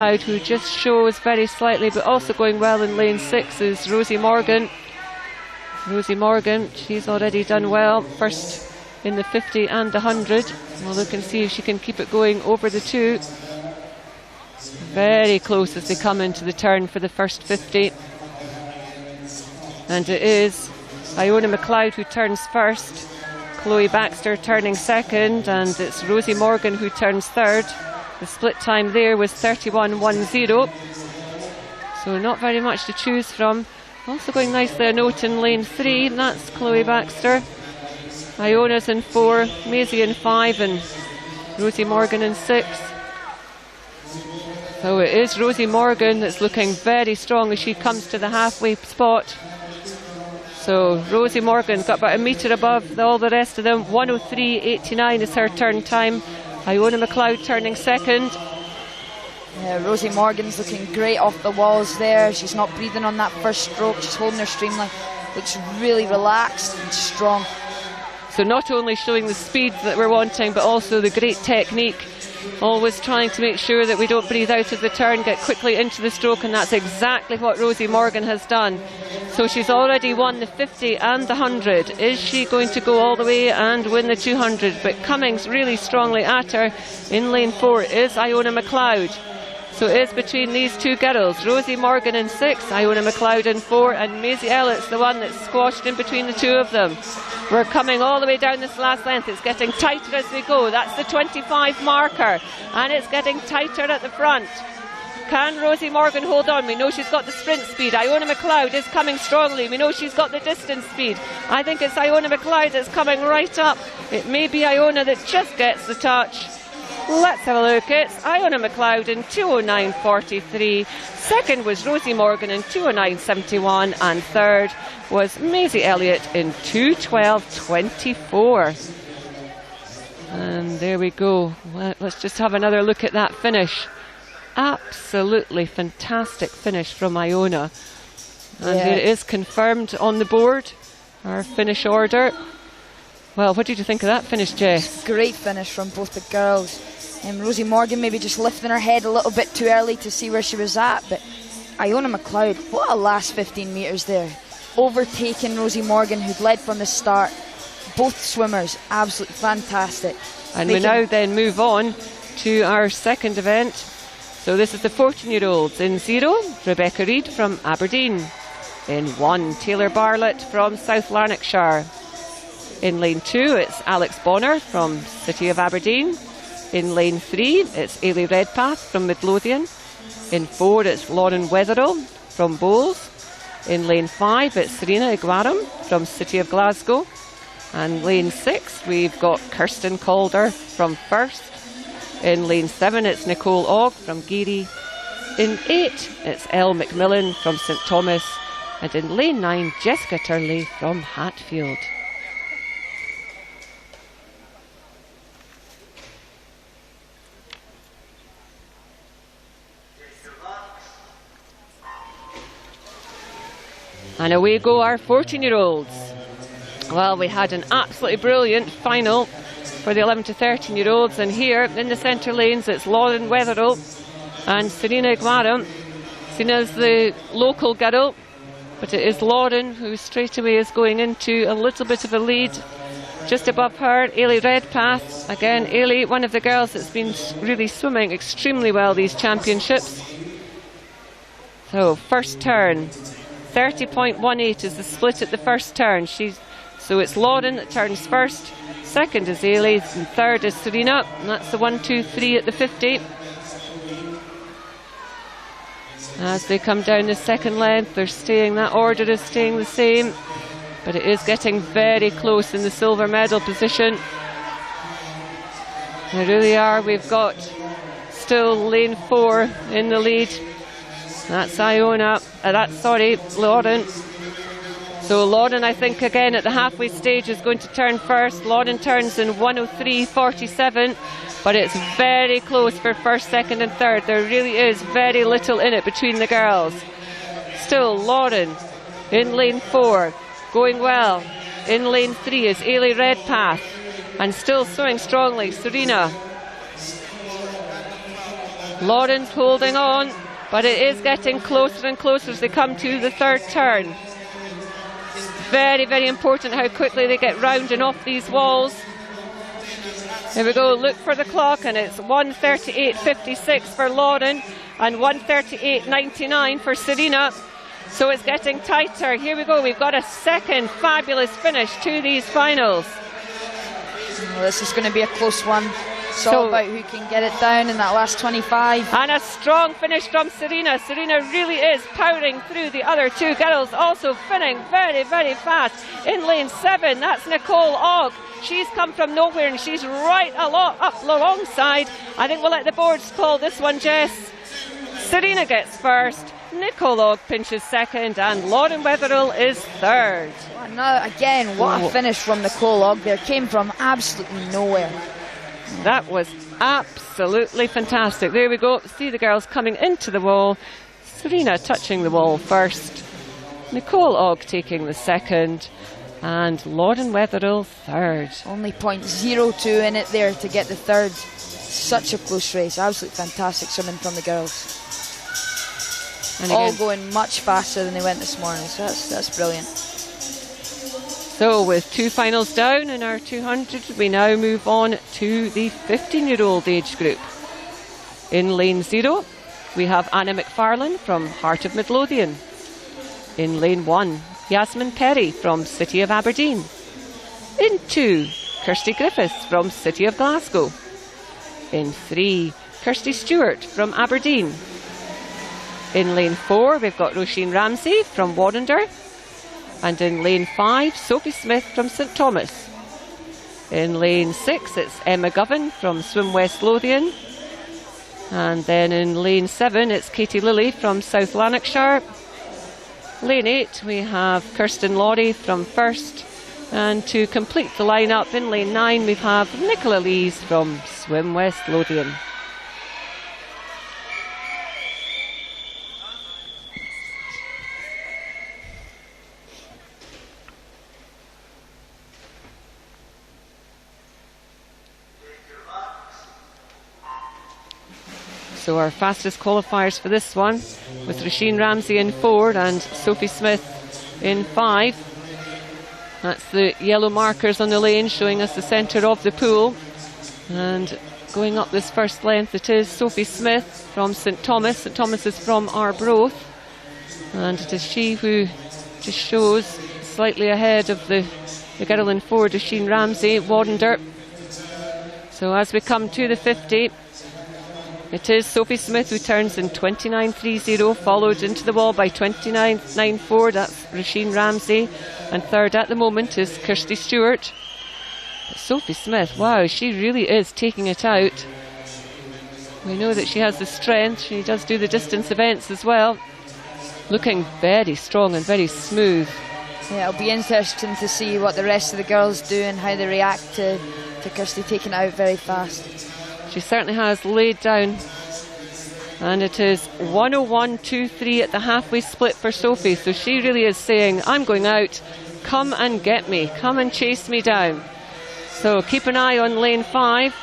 who just shows very slightly, but also going well in lane 6 is Rosie Morgan. Rosie Morgan, she's already done well, first in the 50 and the 100. We'll look and see if she can keep it going over the 2. Very close as they come into the turn for the first 50. And it is Iona McLeod who turns first, Chloe Baxter turning second, and it's Rosie Morgan who turns third. The split time there was 31.10. So not very much to choose from. Also going nicely a note in lane 3, and that's Chloe Baxter. Iona's in 4, Maisie in 5, and Rosie Morgan in 6. So it is Rosie Morgan that's looking very strong as she comes to the halfway spot. So Rosie Morgan got about a metre above all the rest of them. 1:03.89 is her turn time. Iona McLeod turning second. Yeah, Rosie Morgan's looking great off the walls there. She's not breathing on that first stroke. She's holding her streamline. Looks really relaxed and strong. So not only showing the speed that we're wanting, but also the great technique. Always trying to make sure that we don't breathe out of the turn, get quickly into the stroke, and that's exactly what Rosie Morgan has done. So she's already won the 50 and the 100. Is she going to go all the way and win the 200? But coming really strongly at her in lane 4 is Iona McLeod. So it is between these two girls, Rosie Morgan in 6, Iona McLeod in 4, and Maisie Elliott's the one that's squashed in between the two of them. We're coming all the way down this last length. It's getting tighter as we go. That's the 25 marker, and it's getting tighter at the front. Can Rosie Morgan hold on? We know she's got the sprint speed. Iona McLeod is coming strongly. We know she's got the distance speed. I think it's Iona McLeod that's coming right up. It may be Iona that just gets the touch. Let's have a look. It's Iona McLeod in 2:09.43. Second was Rosie Morgan in 2:09.71. And third was Maisie Elliott in 2:12.24. And there we go. Let's just have another look at that finish. Absolutely fantastic finish from Iona. And yeah, it is confirmed on the board, our finish order. Well, what did you think of that finish, Jess? Great finish from both the girls. Rosie Morgan maybe just lifting her head a little bit too early to see where she was at, but Iona McLeod, what a last 15 metres there. Overtaking Rosie Morgan, who'd led from the start. Both swimmers, absolutely fantastic. And we now then move on to our second event. So this is the 14-year-olds. In 0, Rebecca Reid from Aberdeen. In 1, Taylor Bartlett from South Lanarkshire. In lane 2, it's Alex Bonner from City of Aberdeen. In lane 3, it's Ailey Redpath from Midlothian. In 4, it's Lauren Wetherill from Bowles. In lane 5, it's Serena Iguaram from City of Glasgow. And lane 6, we've got Kirsten Calder from First. In lane 7, it's Nicole Ogg from Geary. In 8, it's Elle McMillan from St Thomas. And in lane 9, Jessica Turley from Hatfield. And away go our 14-year-olds. Well, we had an absolutely brilliant final for the 11 to 13-year-olds. And here in the centre lanes, it's Lauren Wetherill and Serena Iguaram. Serena's the local girl, but it is Lauren who straight away is going into a little bit of a lead. Just above her, Ailey Redpath. Again, Ailey, one of the girls that's been really swimming extremely well these championships. So, first turn. 30.18 is the split at the first turn. So it's Lauren that turns first, second is Ailey, and third is Serena, and that's the 1, 2, 3 at the 50. As they come down the second length, that order is staying the same, but it is getting very close in the silver medal position. They really are. We've got still lane 4 in the lead. That's Iona, Lauren. So Lauren, I think, again at the halfway stage is going to turn first. Lauren turns in 1:03.47, but it's very close for first, second and third. There really is very little in it between the girls. Still Lauren in lane 4, going well. In lane 3 is Ailey Redpath, and still swimming strongly, Serena. Lauren's holding on, but it is getting closer and closer as they come to the third turn. Very, very important how quickly they get round and off these walls. Here we go, look for the clock, and it's 1:38.56 for Lauren and 1:38.99 for Serena. So it's getting tighter. Here we go, we've got a second fabulous finish to these finals. Well, this is going to be a close one. It's all about who can get it down in that last 25. And a strong finish from Serena. Serena really is powering through the other two girls, also finishing very, very fast. In lane 7, that's Nicole Ogg. She's come from nowhere and she's right up alongside. I think we'll let the boards call this one, Jess. Serena gets first, Nicole Ogg pinches second, and Lauren Wetherill is third. Now, again, what a finish from Nicole Ogg there. Came from absolutely nowhere. That was absolutely fantastic. There we go. See the girls coming into the wall. Serena touching the wall first. Nicole Ogg taking the second. And Lauren Wetherill third. Only 0.02 in it there to get the third. Such a close race. Absolutely fantastic swimming from the girls. And all going much faster than they went this morning. So that's brilliant. So with two finals down in our 200, we now move on to the 15-year-old age group. In lane 0, we have Anna McFarlane from Heart of Midlothian. In lane 1, Yasmin Perry from City of Aberdeen. In 2, Kirsty Griffiths from City of Glasgow. In 3, Kirsty Stewart from Aberdeen. In lane 4, we've got Roisin Ramsey from Warrender. And in lane 5, Sophie Smith from St Thomas. In lane 6, it's Emma Govan from Swim West Lothian. And then in lane 7, it's Katie Lilly from South Lanarkshire. Lane 8, we have Kirsten Laurie from First. And to complete the lineup, in lane 9, we have Nicola Lees from Swim West Lothian. So our fastest qualifiers for this one, with Roisin Ramsey in 4 and Sophie Smith in 5. That's the yellow markers on the lane showing us the centre of the pool. And going up this first length, it is Sophie Smith from St Thomas. St Thomas is from Arbroath. And it is she who just shows slightly ahead of the girl in 4, Roisin Ramsey, Warrender. So as we come to the 50, it is Sophie Smith who turns in 29.30, followed into the wall by 29.94. That's Roisin Ramsey. And third at the moment is Kirsty Stewart. But Sophie Smith, wow, she really is taking it out. We know that she has the strength. She does do the distance events as well. Looking very strong and very smooth. Yeah, it'll be interesting to see what the rest of the girls do and how they react to Kirsty taking it out very fast. She certainly has laid down, and it is 101.23 at the halfway split for Sophie. So she really is saying, I'm going out, come and get me, come and chase me down. So keep an eye on lane 5.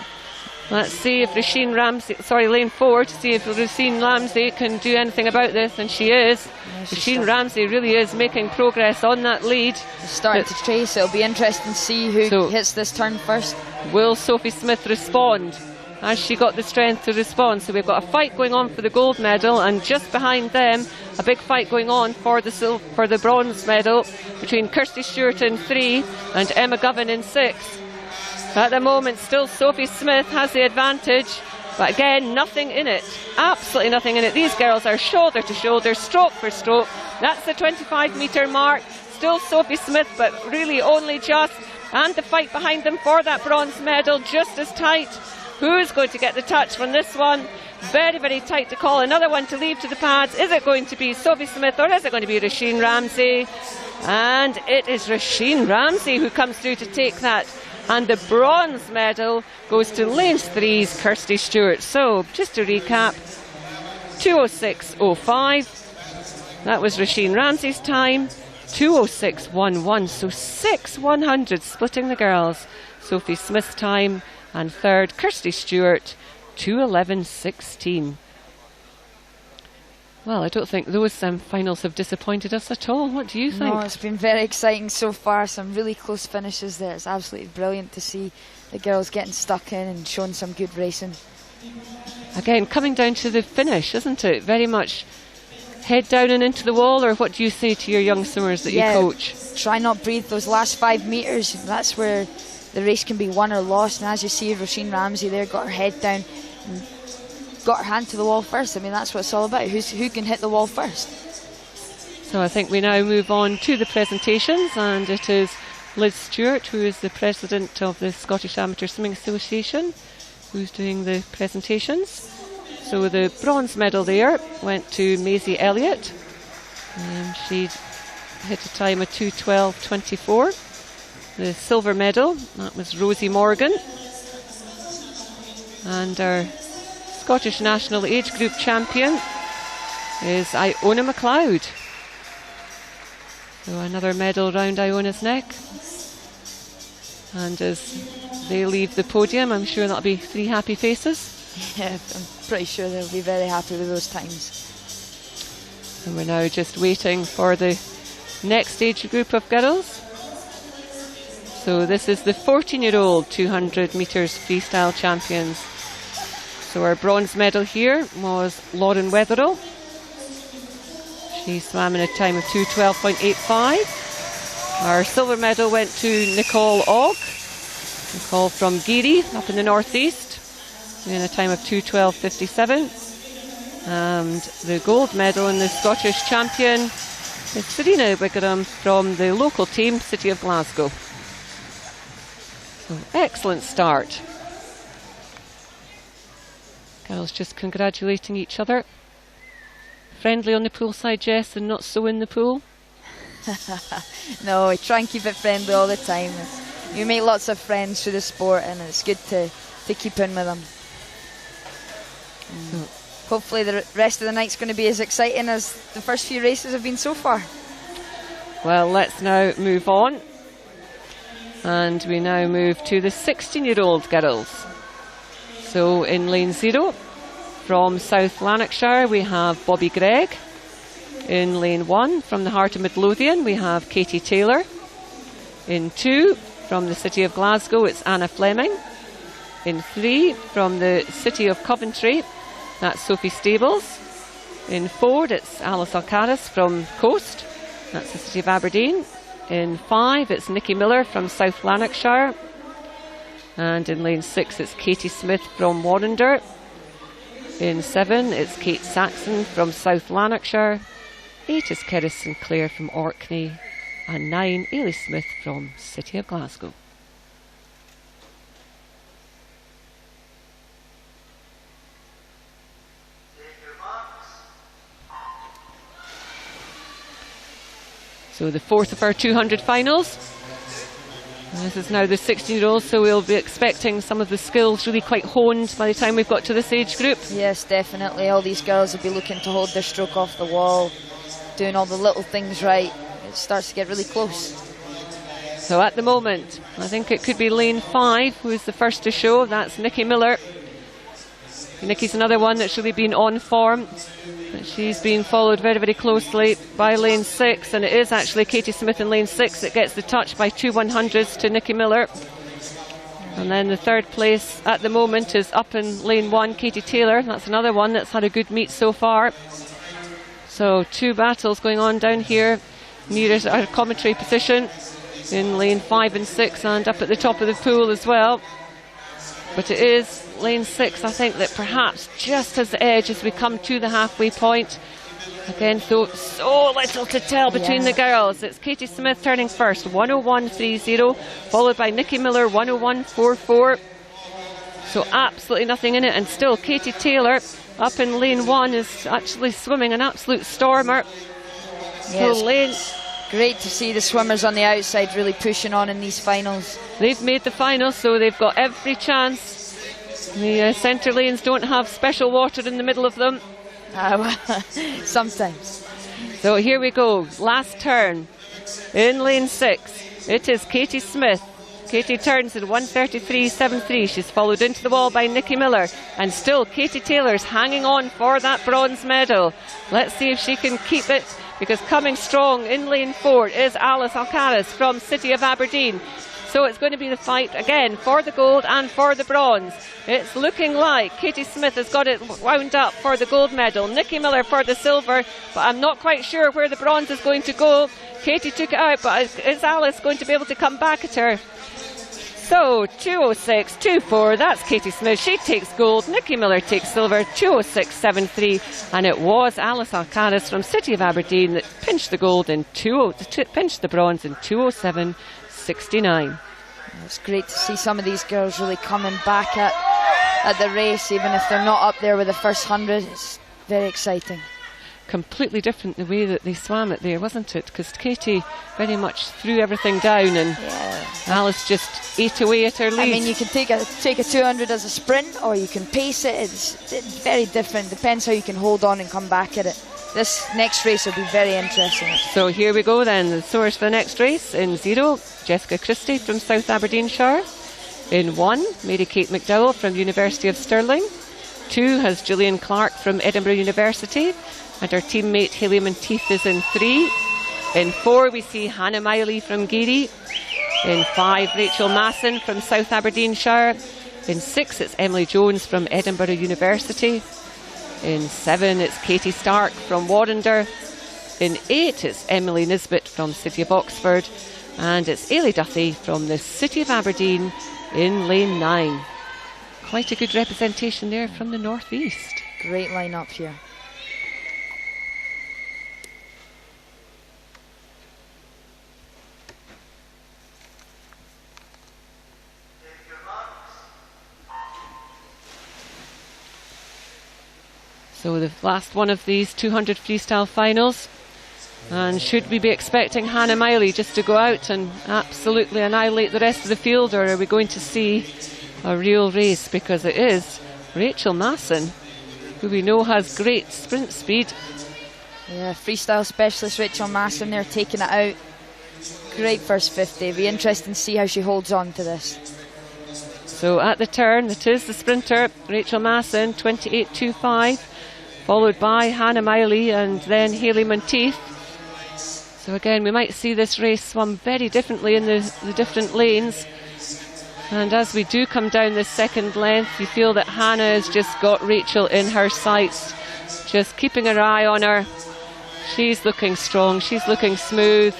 Let's see if lane 4, to see if Roisin Ramsey can do anything about this, and she is. Roisin Ramsey really is making progress on that lead. Starting to trace. It'll be interesting to see who hits this turn first. Will Sophie Smith respond? Has she got the strength to respond? So we've got a fight going on for the gold medal, and just behind them a big fight going on for the bronze medal between Kirsty Stewart in 3 and Emma Govan in 6. At the moment still Sophie Smith has the advantage, but again nothing in it, absolutely nothing in it. These girls are shoulder to shoulder, stroke for stroke. That's the 25-metre mark. Still Sophie Smith, but really only just, and the fight behind them for that bronze medal just as tight. Who's going to get the touch from this one? Very, very tight to call. Another one to leave to the pads. Is it going to be Sophie Smith or is it going to be Roisin Ramsey? And it is Roisin Ramsey who comes through to take that. And the bronze medal goes to lane 3's Kirsty Stewart. So, just to recap, 2:06.05. That was Roisin Ramsey's time. 2:06.11. So 6 100 splitting the girls. Sophie Smith's time. And third, Kirsty Stewart, 2:11.16. Well, I don't think those finals have disappointed us at all. What do you think? No, it's been very exciting so far. Some really close finishes there. It's absolutely brilliant to see the girls getting stuck in and showing some good racing. Again, coming down to the finish, isn't it? Very much head down and into the wall, or what do you say to your young swimmers that you coach? Try not breathe those last 5 metres. That's where the race can be won or lost. And as you see, Roisin Ramsey there got her head down and got her hand to the wall first. I mean, that's what it's all about. Who can hit the wall first? So I think we now move on to the presentations, and it is Liz Stewart, who is the president of the Scottish Amateur Swimming Association, who's doing the presentations. So the bronze medal there went to Maisie Elliott. She hit a time of 2:12.24. The silver medal, that was Rosie Morgan. And our Scottish National Age Group champion is Iona McLeod. So another medal round Iona's neck. And as they leave the podium, I'm sure that'll be 3 happy faces. Yeah, I'm pretty sure they'll be very happy with those times. And we're now just waiting for the next age group of girls. So this is the 14-year-old 200 metres freestyle champions. So our bronze medal here was Lauren Wetherill. She swam in a time of 2:12.85. Our silver medal went to Nicole Ogg. Nicole from Geary up in the northeast in a time of 2:12.57. And the gold medal in the Scottish champion is Serena Wigram from the local team, City of Glasgow. So excellent start. Girls just congratulating each other. Friendly on the poolside, Jess, and not so in the pool? No, we try and keep it friendly all the time. You make lots of friends through the sport, and it's good to keep in with them. Hopefully the rest of the night's going to be as exciting as the first few races have been so far. Well, let's now move on. And we now move to the 16-year-old girls. So in lane 0, from South Lanarkshire, we have Bobby Gregg. In lane 1, from the heart of Midlothian, we have Katie Taylor. In 2, from the City of Glasgow, it's Anna Fleming. In 3, from the City of Coventry, that's Sophie Stables. In 4, it's Alice Alcaraz from Coast, that's the City of Aberdeen. In 5, it's Nikki Miller from South Lanarkshire. And in lane 6, it's Katie Smith from Warrender. In 7, it's Kate Saxon from South Lanarkshire. 8 is Kerry Sinclair from Orkney. And 9, Ailey Smith from City of Glasgow. So the 4th of our 200 finals. And this is now the 16-year-olds, so we'll be expecting some of the skills really quite honed by the time we've got to this age group. Yes, definitely. All these girls will be looking to hold their stroke off the wall, doing all the little things right. It starts to get really close. So at the moment, I think it could be lane 5 who is the first to show. That's Nikki Miller. Nikki's another one that's really been on form. She's been followed very, very closely by lane 6, and it is actually Katie Smith in lane 6 that gets the touch by 2 100s to Nikki Miller. And then the 3rd place at the moment is up in lane 1, Katie Taylor. That's another one that's had a good meet so far. So 2 battles going on down here near our commentary position in lane 5 and 6, and up at the top of the pool as well. But it is lane 6, I think, that perhaps just has the edge as we come to the halfway point. Again, so little to tell between the girls. It's Katie Smith turning first, 101.30, followed by Nikki Miller, 101.44. So absolutely nothing in it, and still Katie Taylor up in lane 1 is actually swimming an absolute stormer. Yes. So lane... Great to see the swimmers on the outside really pushing on in these finals. They've made the finals, so they've got every chance. The centre lanes don't have special water in the middle of them. Sometimes. So here we go, last turn. In lane 6, it is Katie Smith Katie turns in 1:33.73. She's followed into the wall by Nikki Miller, and still Katie Taylor's hanging on for that bronze medal. Let's see if she can keep it, because coming strong in lane 4 is Alice Alcaraz from City of Aberdeen. So it's going to be the fight again for the gold and for the bronze. It's looking like Katie Smith has got it wound up for the gold medal. Nikki Miller for the silver, but I'm not quite sure where the bronze is going to go. Katie took it out, but is Alice going to be able to come back at her? So 2:06.24, that's Katie Smith. She takes gold. Nikki Miller takes silver, 2:06.73. And it was Alice Alcaraz from City of Aberdeen that pinched the gold in pinched the bronze in 2:07.69. It's great to see some of these girls really coming back at the race, even if they're not up there with the first 100. It's very exciting. Completely different the way that they swam it there, wasn't it? Because Katie very much threw everything down, and Alice just ate away at her lead. I mean, you can take a 200 as a sprint, or you can pace it. It's very different. Depends how you can hold on and come back at it. This next race will be very interesting. So here we go then. The source for the next race in 0, Jessica Christie from South Aberdeenshire. In 1, Mary-Kate McDowell from University of Stirling. 2 has Gillian Clark from Edinburgh University, and her teammate Hayley Monteith is in 3. In 4 we see Hannah Miley from Geary. In 5, Rachel Masson from South Aberdeenshire. In 6, it's Emily Jones from Edinburgh University. In 7, it's Katie Stark from Warrender. In 8, it's Emily Nisbet from City of Oxford. And it's Ailey Duffy from the City of Aberdeen in lane 9. Quite a good representation there from the northeast. Great line-up here. So the last one of these 200 freestyle finals. And should we be expecting Hannah Miley just to go out and absolutely annihilate the rest of the field, or are we going to see a real race? Because it is Rachel Masson, who we know has great sprint speed. Yeah, freestyle specialist Rachel Masson there taking it out. Great first 50. Be interesting to see how she holds on to this. So at the turn, it is the sprinter, Rachel Masson, 28.25, followed by Hannah Miley and then Hayley Monteith. So again, we might see this race swum very differently in the different lanes. And as we do come down this second length, you feel that Hannah has just got Rachel in her sights, just keeping her eye on her. She's looking strong, she's looking smooth.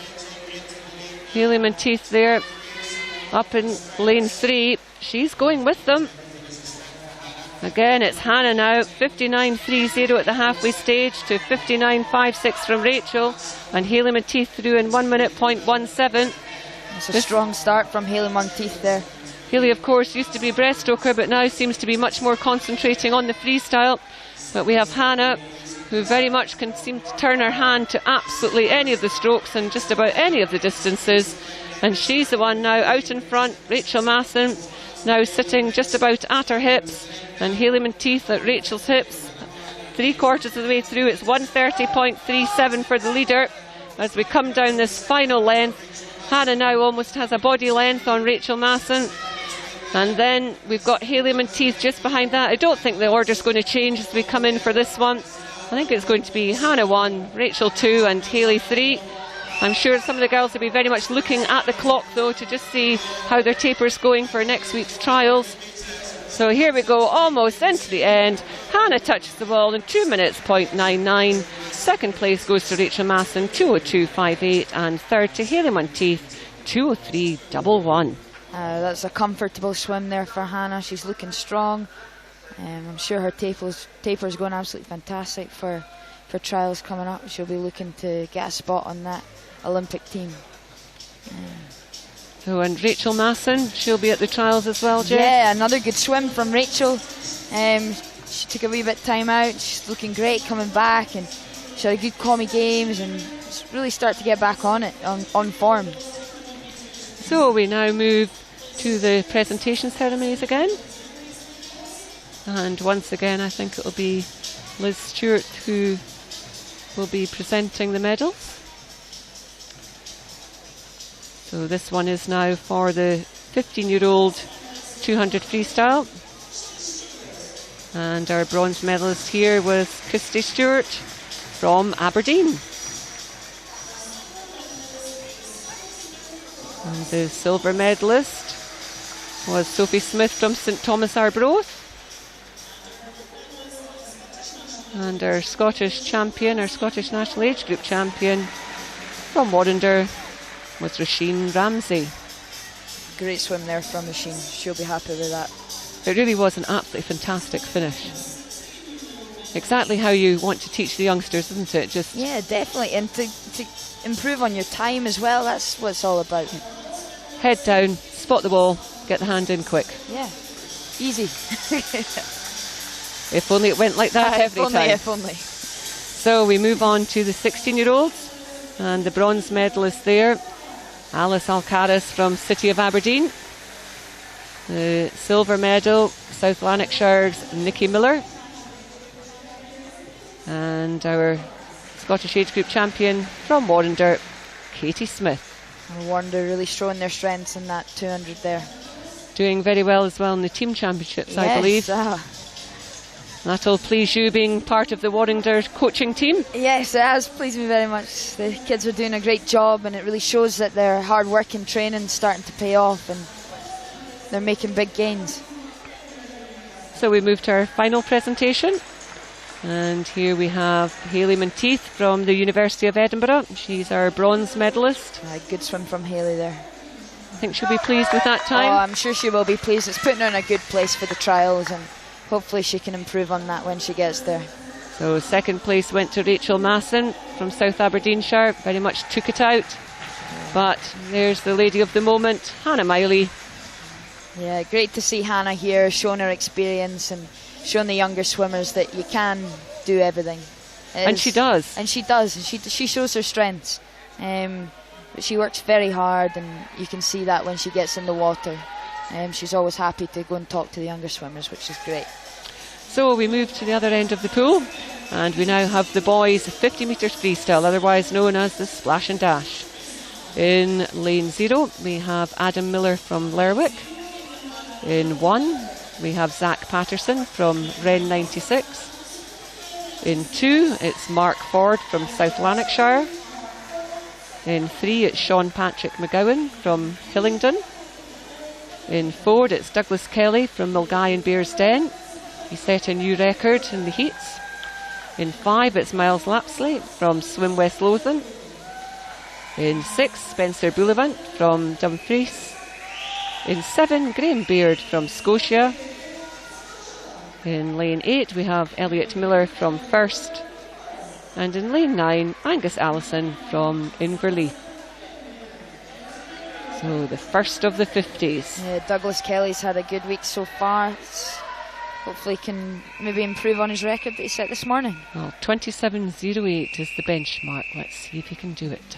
Hayley Monteith there, up in lane 3. She's going with them. Again, it's Hannah now, 59.30 at the halfway stage to 59.56 from Rachel, and Hayley Monteith through in 1 minute .17. It's a strong start from Hayley Monteith there. Hayley, of course, used to be breaststroker, but now seems to be much more concentrating on the freestyle. But we have Hannah, who very much can seem to turn her hand to absolutely any of the strokes and just about any of the distances. And she's the one now out in front. Rachel Masson now sitting just about at her hips, and Hayley Monteith at Rachel's hips. 3/4 of the way through, it's 1:30.37 for the leader. As we come down this final length, Hannah now almost has a body length on Rachel Masson. And then we've got Hayley Monteith just behind that. I don't think the order's going to change as we come in for this one. I think it's going to be Hannah 1, Rachel 2 and Hayley 3. I'm sure some of the girls will be very much looking at the clock though to just see how their taper's going for next week's trials. So here we go, almost into the end. Hannah touches the wall in 2 minutes .99. Second place goes to Rachel Masson, 2:02.58, and third to Hayley Monteith, 2:03.11. That's a comfortable swim there for Hannah. She's looking strong. I'm sure her taper's going absolutely fantastic for trials coming up. She'll be looking to get a spot on that Olympic team. So, and Rachel Masson, she'll be at the trials as well, Jeff? Yeah, another good swim from Rachel. She took a wee bit of time out. She's looking great coming back, and she had a good Commie Games and really start to get back on it, on form. So we now move to the presentation ceremonies again. And once again, I think it'll be Liz Stewart who will be presenting the medals. So this one is now for the 15-year-old 200 freestyle. And our bronze medalist here was Christy Stewart from Aberdeen. And the silver medalist was Sophie Smith from St Thomas Arbroath. And our Scottish champion, our Scottish national age group champion from Warrender was Roisin Ramsey. Great swim there from Roisin. She'll be happy with that. It really was an absolutely fantastic finish. Exactly how you want to teach the youngsters, isn't it? Just yeah, definitely. And to improve on your time as well, that's what it's all about. Head down, spot the wall, get the hand in quick. Yeah, easy. If only it went like that every time. If only. So we move on to the 16-year-olds, and the bronze medalist there, Alice Alcaraz from City of Aberdeen. The silver medal, South Lanarkshire's Nikki Miller. And our Scottish age group champion from Warrender, Katie Smith. Warrender really showing their strengths in that 200 there. Doing very well as well in the team championships, I believe. That'll please you being part of the Warrender coaching team? Yes, it has pleased me very much. The kids are doing a great job, and it really shows that their hard work and training starting to pay off, and they're making big gains. So we move to our final presentation. And here we have Hayley Monteith from the University of Edinburgh. She's our bronze medalist. Good swim from Hayley there. I think she'll be pleased with that time. Oh, I'm sure she will be pleased. It's putting her in a good place for the trials, and hopefully she can improve on that when she gets there. So second place went to Rachel Masson from South Aberdeenshire. Very much took it out. But there's the lady of the moment, Hannah Miley. Yeah, great to see Hannah here, showing her experience and showing the younger swimmers that you can do everything. And she does. And she does. And she shows her strengths. But she works very hard, and you can see that when she gets in the water. She's always happy to go and talk to the younger swimmers, which is great. So we move to the other end of the pool, and we now have the boys 50 metres freestyle, otherwise known as the splash and dash. In lane 0 we have Adam Miller from Lerwick. In 1 we have Zach Patterson from Wren 96. In 2 it's Mark Ford from South Lanarkshire. In 3 it's Sean Patrick McGowan from Hillingdon. In 4 it's Douglas Kelly from Milngavie and Bearsden. He set a new record in the heats. In 5 it's Miles Lapsley from Swim West Lothian. In 6 Spencer Bullivant from Dumfries. In 7 Graham Baird from Scotia. In lane 8 we have Elliot Miller from First. And in lane 9 Angus Allison from Inverleith. So the first of the 50s. Yeah, Douglas Kelly's had a good week so far. Hopefully he can maybe improve on his record that he set this morning. Well, 27.08 is the benchmark. Let's see if he can do it.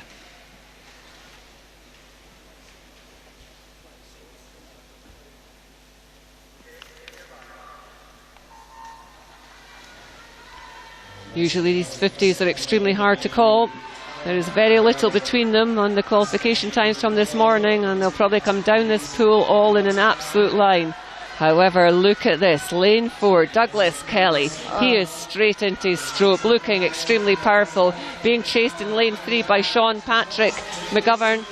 Usually these 50s are extremely hard to call. There is very little between them on the qualification times from this morning, and they'll probably come down this pool all in an absolute line. However, look at this. Lane 4, Douglas Kelly. He is straight into his stroke, looking extremely powerful. Being chased in lane 3 by Sean Patrick McGovern.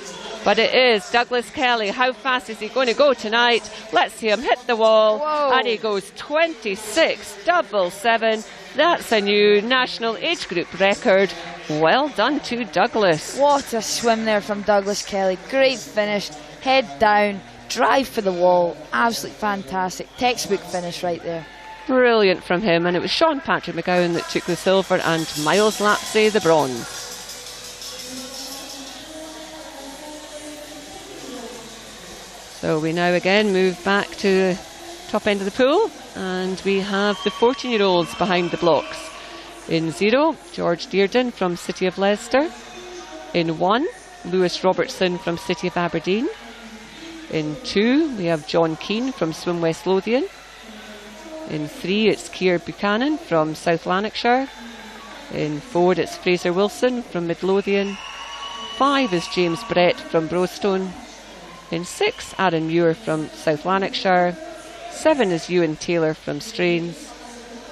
But it is Douglas Kelly. How fast is he going to go tonight? Let's see him hit the wall. Whoa. And he goes 26.77. That's a new national age group record. Well done to Douglas. What a swim there from Douglas Kelly. Great finish. Head down. Drive for the wall. Absolutely fantastic. Textbook finish right there. Brilliant from him. And it was Sean Patrick McGowan that took the silver and Miles Lapsley the bronze. So we now again move back to the top end of the pool, and we have the 14-year-olds behind the blocks. In 0, George Dearden from City of Leicester. In 1, Lewis Robertson from City of Aberdeen. In 2, we have John Keane from Swim West Lothian. In 3, it's Keir Buchanan from South Lanarkshire. In 4, it's Fraser Wilson from Midlothian. 5 is James Brett from Brostone. In 6, Aaron Muir from South Lanarkshire. 7 is Ewan Taylor from Strains.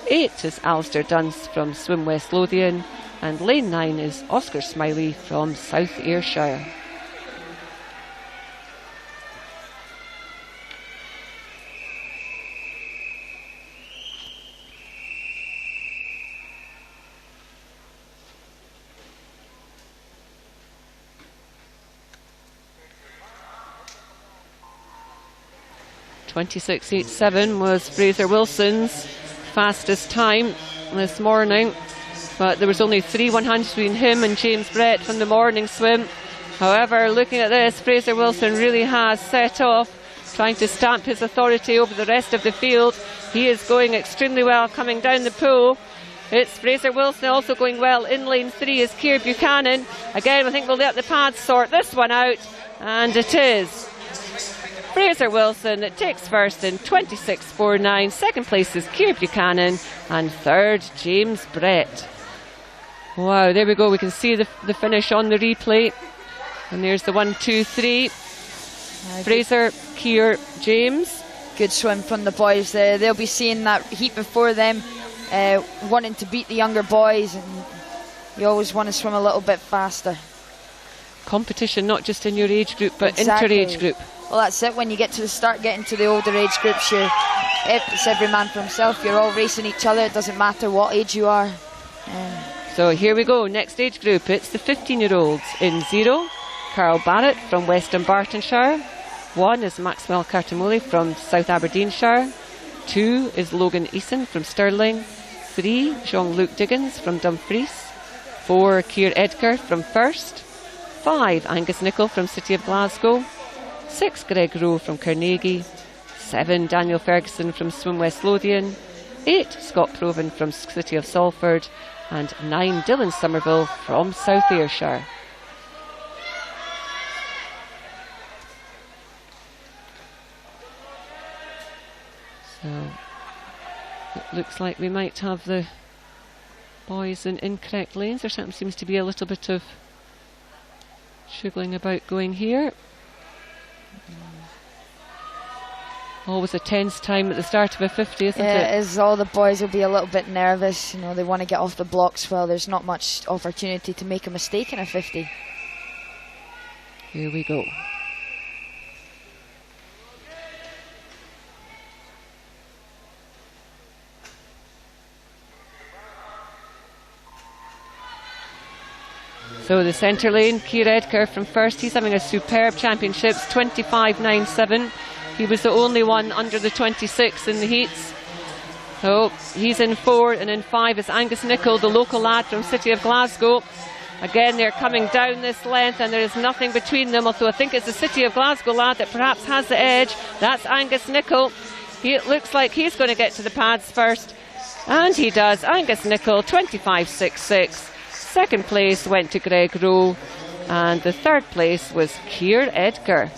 8 is Alistair Dunce from Swim West Lothian. And lane 9 is Oscar Smiley from South Ayrshire. .26.87 was Fraser Wilson's fastest time this morning, but there was only 3 100s between him and James Brett from the morning swim. However, looking at this, Fraser Wilson really has set off, trying to stamp his authority over the rest of the field. He is going extremely well coming down the pool. It's Fraser Wilson also going well. In lane 3 is Keir Buchanan. Again, I think we'll let the pads sort this one out, and it is Fraser Wilson that takes first in 26.49. Second place is Keir Buchanan, and third, James Brett. Wow, there we go. We can see the finish on the replay. And there's the 1, 2, 3. Fraser, Keir, James. Good swim from the boys there. They'll be seeing that heat before them, wanting to beat the younger boys, and you always want to swim a little bit faster. Competition not just in your age group, but Exactly. inter-age group. Well, that's it. When you get to the start, getting to the older age groups, it's every man for himself. You're all racing each other. It doesn't matter what age you are. So here we go. Next age group. It's the 15-year-olds. In 0, Carl Barrett from Western Bartonshire. 1 is Maxwell Cartamoli from South Aberdeenshire. 2 is Logan Eason from Stirling. 3, Jean-Luc Diggins from Dumfries. 4, Keir Edgar from First. 5, Angus Nicholl from City of Glasgow. 6, Greg Rowe from Carnegie. 7, Daniel Ferguson from Swim West Lothian. 8, Scott Proven from City of Salford. And 9, Dylan Somerville from South Ayrshire. So it looks like we might have the boys in incorrect lanes. There certainly seems to be a little bit of shuggling about going here. Always a tense time at the start of a 50, isn't it? Yeah, it is. All the boys will be a little bit nervous. You know, they want to get off the blocks. Well, there's not much opportunity to make a mistake in a 50. Here we go. So the centre lane, Keir Edgar from First. He's having a superb championships, 25.97. He was the only one under the 26 in the heats. So he's in 4, and in 5 is Angus Nicholl, the local lad from City of Glasgow. Again, they're coming down this length, and there is nothing between them, although I think it's the City of Glasgow lad that perhaps has the edge. That's Angus Nicholl. It looks like he's going to get to the pads first, and he does. Angus Nicholl, 25.66. Second place went to Greg Rowe, and the third place was Keir Edgar.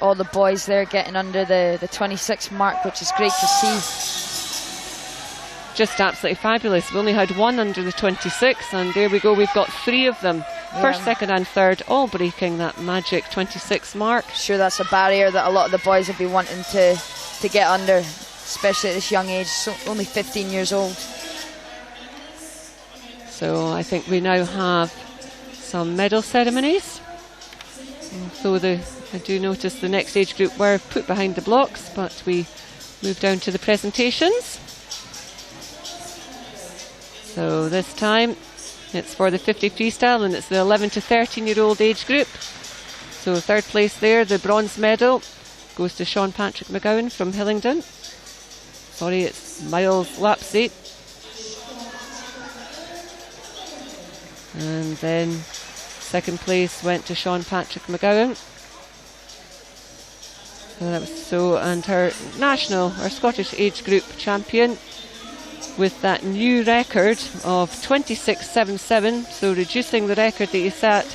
All the boys there getting under the 26 mark, which is great to see. Just absolutely fabulous. We only had 1 under the 26, and there we go. We've got 3 of them. Yeah. First, second and third, all breaking that magic 26 mark. Sure, that's a barrier that a lot of the boys will be wanting to get under, especially at this young age, so only 15 years old. So I think we now have some medal ceremonies. So I do notice the next age group were put behind the blocks, but we move down to the presentations. So this time it's for the 50 freestyle, and it's the 11 to 13-year-old age group. So third place there, the bronze medal goes to Sean Patrick McGowan from Hillingdon. Sorry, it's Miles Lapsey. And then second place went to Sean Patrick McGowan. And her Scottish age group champion with that new record of 26.77, so reducing the record that he set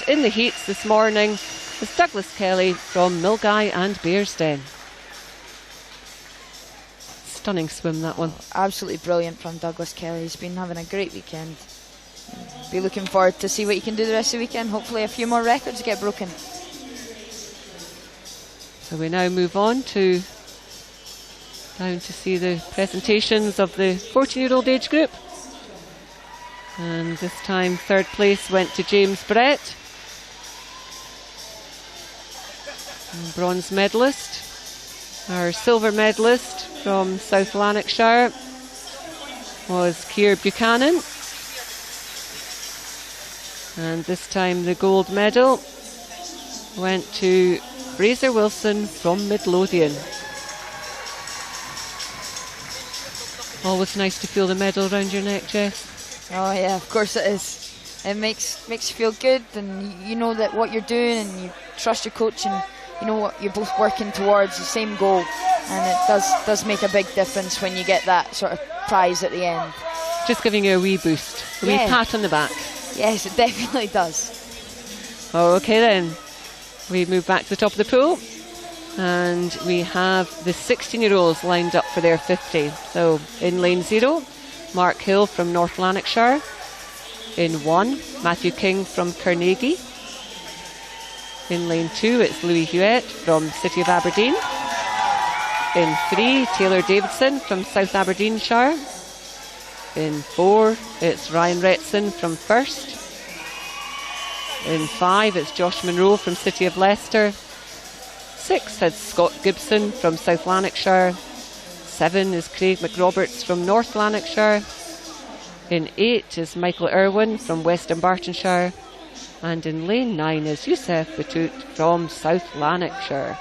in the heats this morning, is Douglas Kelly from Milngavie and Bearsden. Stunning swim, that one. Absolutely brilliant from Douglas Kelly. He's been having a great weekend. Be looking forward to see what he can do the rest of the weekend. Hopefully a few more records get broken. So we now move on down to see the presentations of the 14-year-old age group. And this time third place went to James Brett, bronze medalist. Our silver medalist from South Lanarkshire was Keir Buchanan. And this time the gold medal went to Fraser Wilson from Midlothian. Always nice to feel the medal around your neck, Jess. Oh yeah, of course it is. It makes you feel good, and you know that what you're doing, and you trust your coach, and you know what you're both working towards, the same goal. And it does make a big difference when you get that sort of prize at the end. Just giving you a wee boost, a wee pat on the back. Yes, it definitely does. Okay then, we move back to the top of the pool, and we have the 16-year-olds lined up for their 50. So in lane 0, Mark Hill from North Lanarkshire. In 1, Matthew King from Carnegie. In lane 2, it's Louis Huet from City of Aberdeen. In 3, Taylor Davidson from South Aberdeenshire. In 4, it's Ryan Retson from First. In 5, it's Josh Monroe from City of Leicester. 6, it's Scott Gibson from South Lanarkshire. 7 is Craig McRoberts from North Lanarkshire. In 8 is Michael Irwin from West Dunbartonshire. And in lane 9 is Youssef Batout from South Lanarkshire.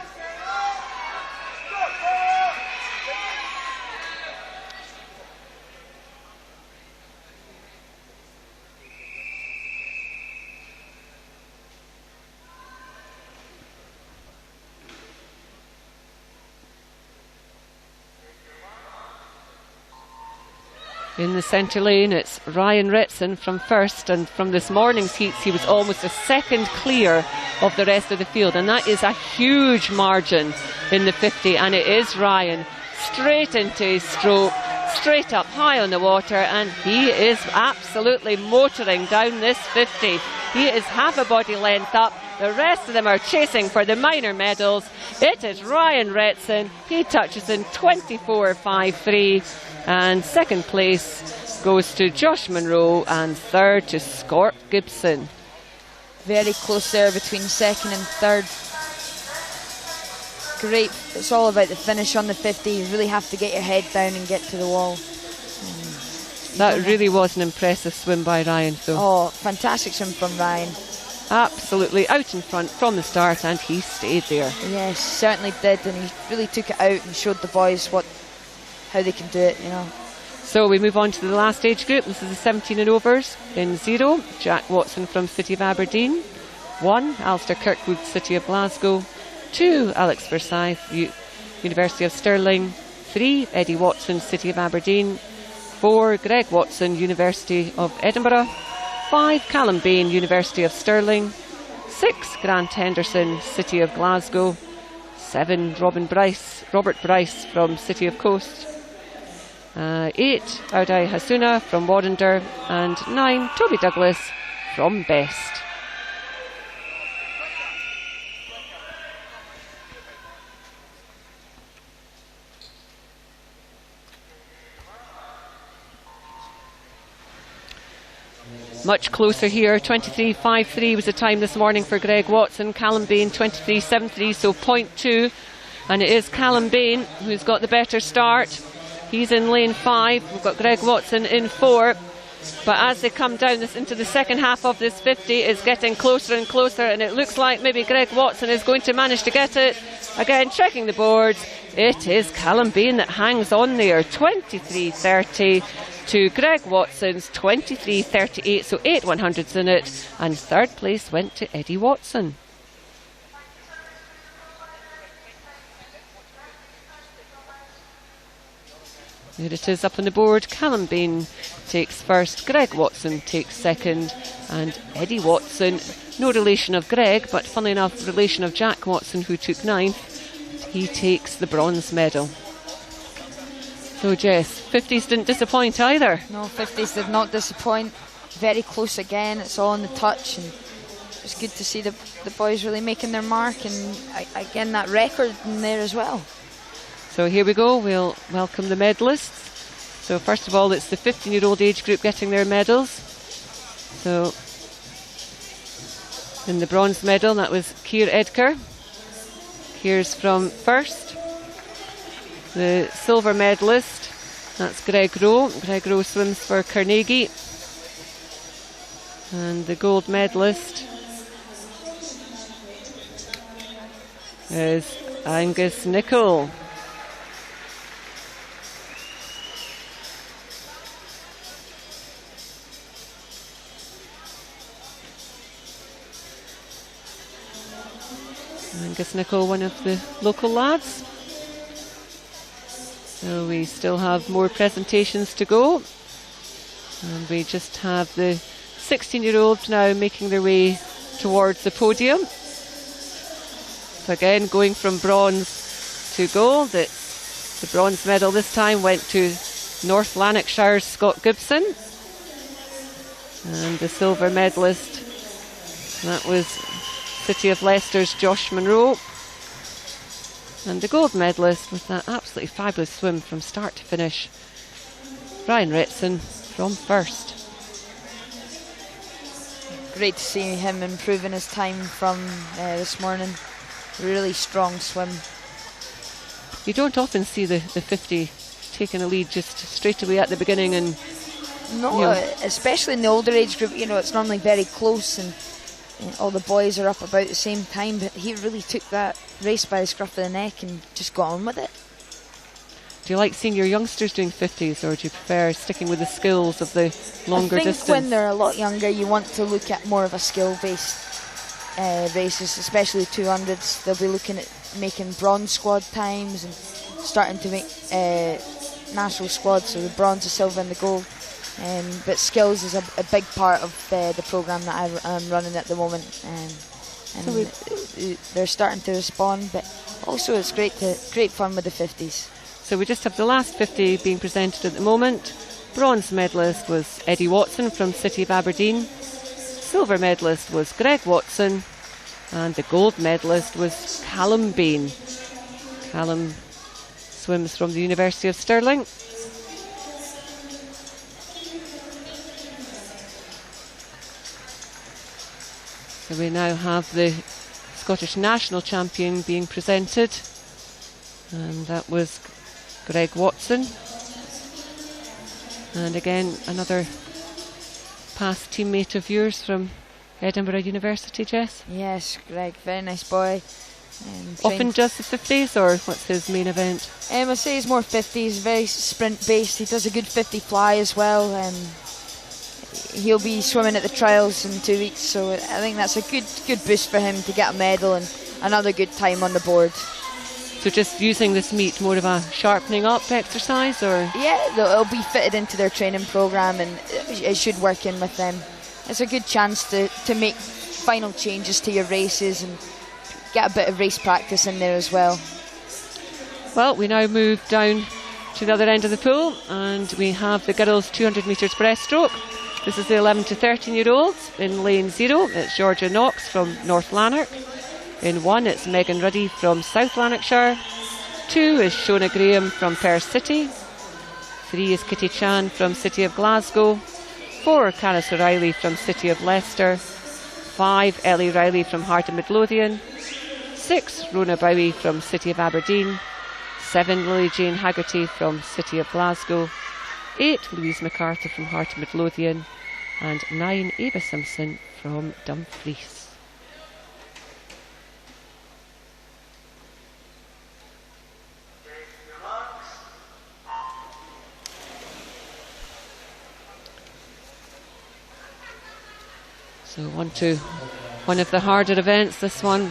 In the centre lane, it's Ryan Retson from First, and from this morning's heats, he was almost a second clear of the rest of the field, and that is a huge margin in the 50, and it is Ryan straight into his stroke, straight up high on the water, and he is absolutely motoring down this 50. He is half a body length up. The rest of them are chasing for the minor medals. It is Ryan Retson. He touches in 24.53. And second place goes to Josh Monroe, and third to Scott Gibson. Very close there between second and third. Great. It's all about the finish on the 50. You really have to get your head down and get to the wall. That really was an impressive swim by Ryan, though. Oh, fantastic swim from Ryan. Absolutely out in front from the start, and he stayed there. Yes, certainly did, and he really took it out and showed the boys how they can do it, you know. So we move on to the last age group. This is the 17 and overs. In 0, Jack Watson from City of Aberdeen. 1, Alistair Kirkwood, City of Glasgow. 2, Alex Forsyth, University of Stirling. 3, Eddie Watson, City of Aberdeen. 4, Greg Watson, University of Edinburgh. 5, Callum Bain, University of Stirling. 6, Grant Henderson, City of Glasgow. 7, Robert Bryce from City of Coast. 8, Audai Hasuna from Warrender, and 9, Toby Douglas from Best. Much closer here, 23.53 was the time this morning for Greg Watson. Callum Bain 23.73, so 0.2, and it is Callum Bain who's got the better start. He's in lane 5. We've got Greg Watson in 4. But as they come down into the second half of this 50, it's getting closer and closer, and it looks like maybe Greg Watson is going to manage to get it. Again, checking the boards, it is Callum Bain that hangs on there, 23.30 to Greg Watson's 23.38, so 8 100s in it, and third place went to Eddie Watson. There it is up on the board. Callum Bain takes first, Greg Watson takes second, and Eddie Watson, no relation of Greg, but funnily enough, relation of Jack Watson, who took 9th, he takes the bronze medal. So Jess, 50s didn't disappoint either. No, 50s did not disappoint. Very close again, it's all on the touch, and it's good to see the boys really making their mark, and again that record in there as well. So here we go, we'll welcome the medalists. So first of all, it's the 15-year-old age group getting their medals. So in the bronze medal, that was Keir Edgar. Keir's from first. The silver medalist, that's Greg Rowe. Greg Rowe swims for Carnegie. And the gold medalist is Angus Nicol. Angus Nicol, one of the local lads. So we still have more presentations to go. And we just have the 16-year-olds now making their way towards the podium. So again, going from bronze to gold. The bronze medal this time went to North Lanarkshire's Scott Gibson. And the silver medalist, that was City of Leicester's Josh Monroe. And the gold medalist with that absolutely fabulous swim from start to finish, Brian Retson from first. Great to see him improving his time from this morning. Really strong swim. You don't often see the 50 taking a lead just straight away at the beginning, and no, especially in the older age group, it's normally very close and all the boys are up about the same time, but he really took that race by the scruff of the neck and just got on with it. Do you like seeing your youngsters doing 50s, or do you prefer sticking with the skills of the longer distance? I think when they're a lot younger, you want to look at more of a skill-based races, especially 200s. They'll be looking at making bronze squad times and starting to make national squads, so the bronze, the silver and the gold. But skills is a big part of the programme that I'm running at the moment, and so they're starting to respond, but also it's great fun with the 50s. So we just have the last 50 being presented at the moment. Bronze medalist was Eddie Watson from City of Aberdeen. Silver medalist was Greg Watson, and the gold medalist was Callum Bain. Callum swims from the University of Stirling. So we now have the Scottish national champion being presented, and that was Greg Watson. And again, another past teammate of yours from Edinburgh University, Jess? Yes, Greg, very nice boy. Often does the 50s, or what's his main event? I say he's more 50s, very sprint based. He does a good 50 fly as well. He'll be swimming at the trials in 2 weeks, so I think that's a good boost for him to get a medal and another good time on the board. So just using this meet more of a sharpening up exercise, or? Yeah, it'll be fitted into their training programme, and it should work in with them. It's a good chance to make final changes to your races and get a bit of race practice in there as well. Well, we now move down to the other end of the pool, and we have the girls 200 metres breaststroke. This is the 11 to 13-year-olds. In lane 0, it's Georgia Knox from North Lanark. In 1, it's Megan Ruddy from South Lanarkshire. 2 is Shona Graham from Perth City. 3 is Kitty Chan from City of Glasgow. 4, Canis O'Reilly from City of Leicester. 5, Ellie Riley from Heart of Midlothian. 6, Rona Bowie from City of Aberdeen. 7, Lily Jane Haggerty from City of Glasgow. 8, Louise MacArthur from Heart of Midlothian. And 9, Ava Simpson from Dumfries. So one of the harder events, this one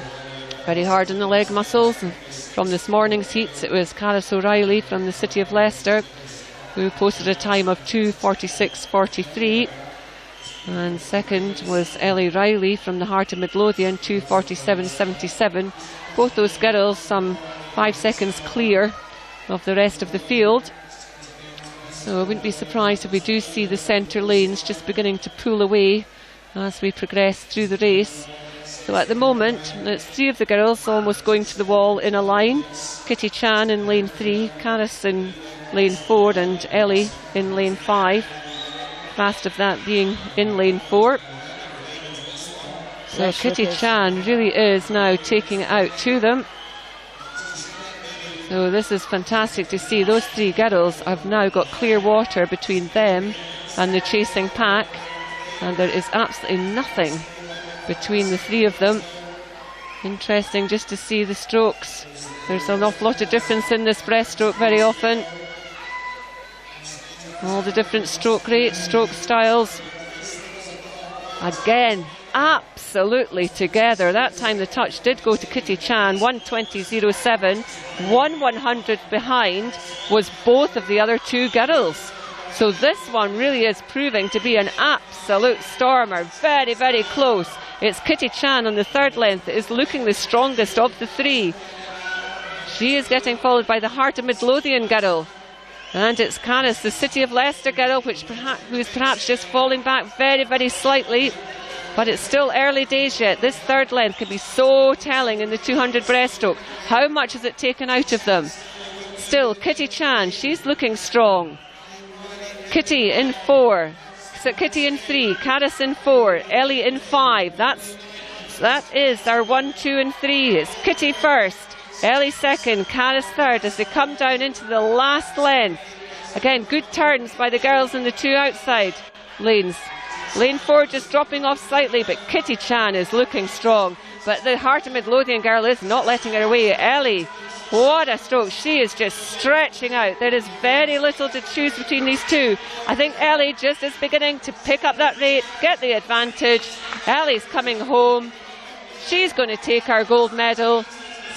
very hard on the leg muscles. And from this morning's heats, it was Canis O'Reilly from the City of Leicester who posted a time of 2:46.43, and second was Ellie Riley from the Heart of Midlothian, 2:47.77. Both those girls some 5 seconds clear of the rest of the field. So I wouldn't be surprised if we do see the centre lanes just beginning to pull away as we progress through the race. So at the moment, it's 3 of the girls almost going to the wall in a line. Kitty Chan in lane 3, Caris in lane 4 and Ellie in lane 5. Last of that being in lane 4. So Kitty Chan really is now taking it out to them. So this is fantastic to see. Those 3 girls have now got clear water between them and the chasing pack. And there is absolutely nothing between the 3 of them. Interesting just to see the strokes. There's an awful lot of difference in this breaststroke very often. All the different stroke rates, stroke styles. Again, absolutely together. That time the touch did go to Kitty Chan, 1:20.07. 1/100th behind was both of the other 2 girls. So this one really is proving to be an absolute stormer. Very, very close. It's Kitty Chan on the 3rd length that is looking the strongest of the 3. She is getting followed by the Heart of Midlothian girl. And it's Caris, the City of Leicester girl, who's perhaps just falling back very, very slightly. But it's still early days yet. This 3rd length can be so telling in the 200 breaststroke. How much has it taken out of them? Still, Kitty Chan, she's looking strong. Kitty in 4. So Kitty in 3. Caris in 4. Ellie in 5. That is our 1, 2 and 3. It's Kitty first. Ellie second. Caris third as they come down into the last length. Again, good turns by the girls in the 2 outside lanes. Lane 4 just dropping off slightly, but Kitty Chan is looking strong. But the Heart of Midlothian girl is not letting her away. Ellie, what a stroke. She is just stretching out. There is very little to choose between these 2. I think Ellie just is beginning to pick up that rate, get the advantage. Ellie's coming home. She's going to take our gold medal.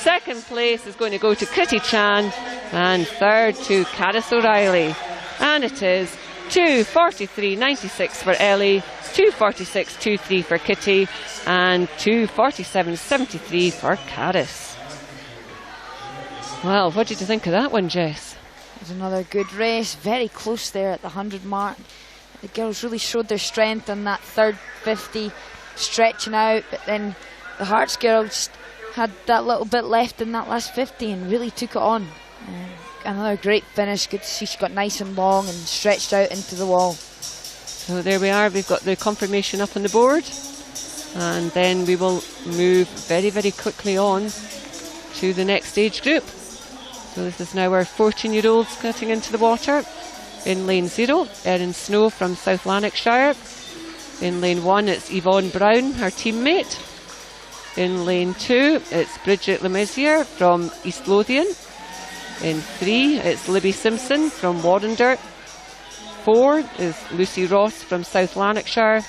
2nd place is going to go to Kitty Chan, and 3rd to Caris O'Reilly. And it is 2:43.96 for Ellie, 2:46.23 for Kitty, and 2:47.73 for Caris. Well, what did you think of that one, Jess? It was another good race, very close there at the 100 mark. The girls really showed their strength on that 3rd 50, stretching out, but then the Hearts girls had that little bit left in that last 50 and really took it on. Another great finish. Good to see she got nice and long and stretched out into the wall. So there we are. We've got the confirmation up on the board. And then we will move very, very quickly on to the next age group. So this is now our 14-year-olds getting into the water. In lane 0, Erin Snow from South Lanarkshire. In lane 1, it's Yvonne Brown, her teammate. In lane 2, it's Bridget Lemessier from East Lothian. In 3, it's Libby Simpson from Warrender. 4 is Lucy Ross from South Lanarkshire.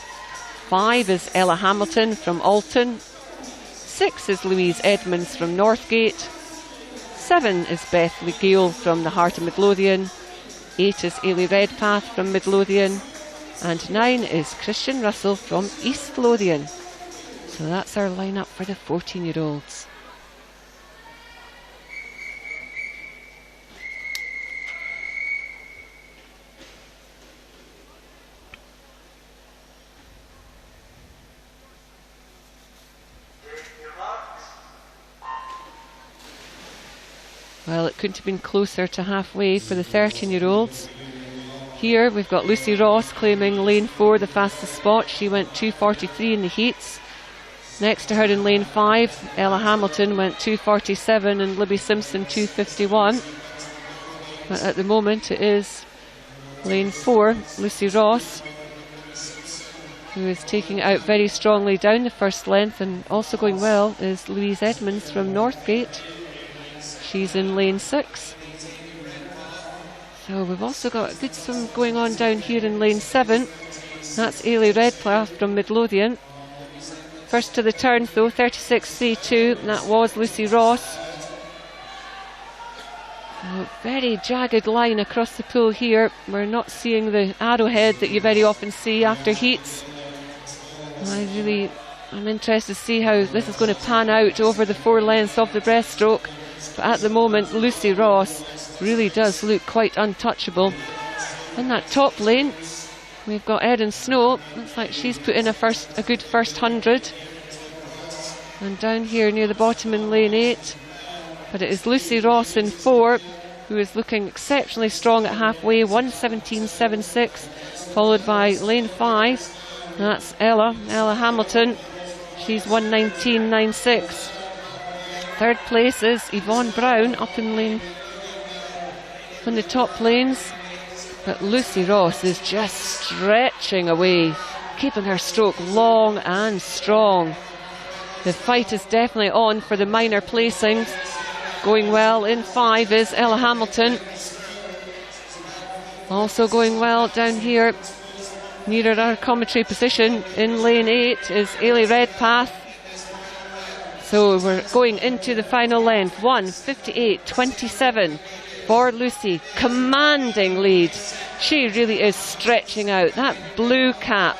5 is Ella Hamilton from Alton. 6 is Louise Edmonds from Northgate. 7 is Beth Gale from the Heart of Midlothian. 8 is Ailey Redpath from Midlothian. And 9 is Christian Russell from East Lothian. So that's our lineup for the 14-year-olds. Well, it couldn't have been closer to halfway for the 13-year-olds. Here we've got Lucy Ross claiming lane 4, the fastest spot. She went 2:43 in the heats. Next to her in lane 5, Ella Hamilton went 2:47 and Libby Simpson 2:51. But at the moment it is lane 4, Lucy Ross, who is taking it out very strongly down the first length, and also going well is Louise Edmonds from Northgate. She's in lane 6. So we've also got a good swim going on down here in lane 7. That's Ailey Redpath from Midlothian. First to the turns though, 36.32, and that was Lucy Ross. So very jagged line across the pool here. We're not seeing the arrowhead that you very often see after heats. I'm interested to see how this is going to pan out over the 4 lengths of the breaststroke. But at the moment, Lucy Ross really does look quite untouchable. In that top lane, We've got Erin Snow. Looks like she's put in a good first 100. And down here near the bottom in lane 8. But it is Lucy Ross in 4, who is looking exceptionally strong at halfway, 1:17.76, followed by lane 5. That's Ella Hamilton. She's 1:19.96. Third place is Yvonne Brown up in the top lanes. But Lucy Ross is just stretching away, keeping her stroke long and strong. The fight is definitely on for the minor placings. Going well in 5 is Ella Hamilton. Also going well down here, nearer our commentary position, in lane 8 is Ailey Redpath. So we're going into the final length, 1:58.27 for Lucy. Commanding lead. She really is stretching out. That blue cap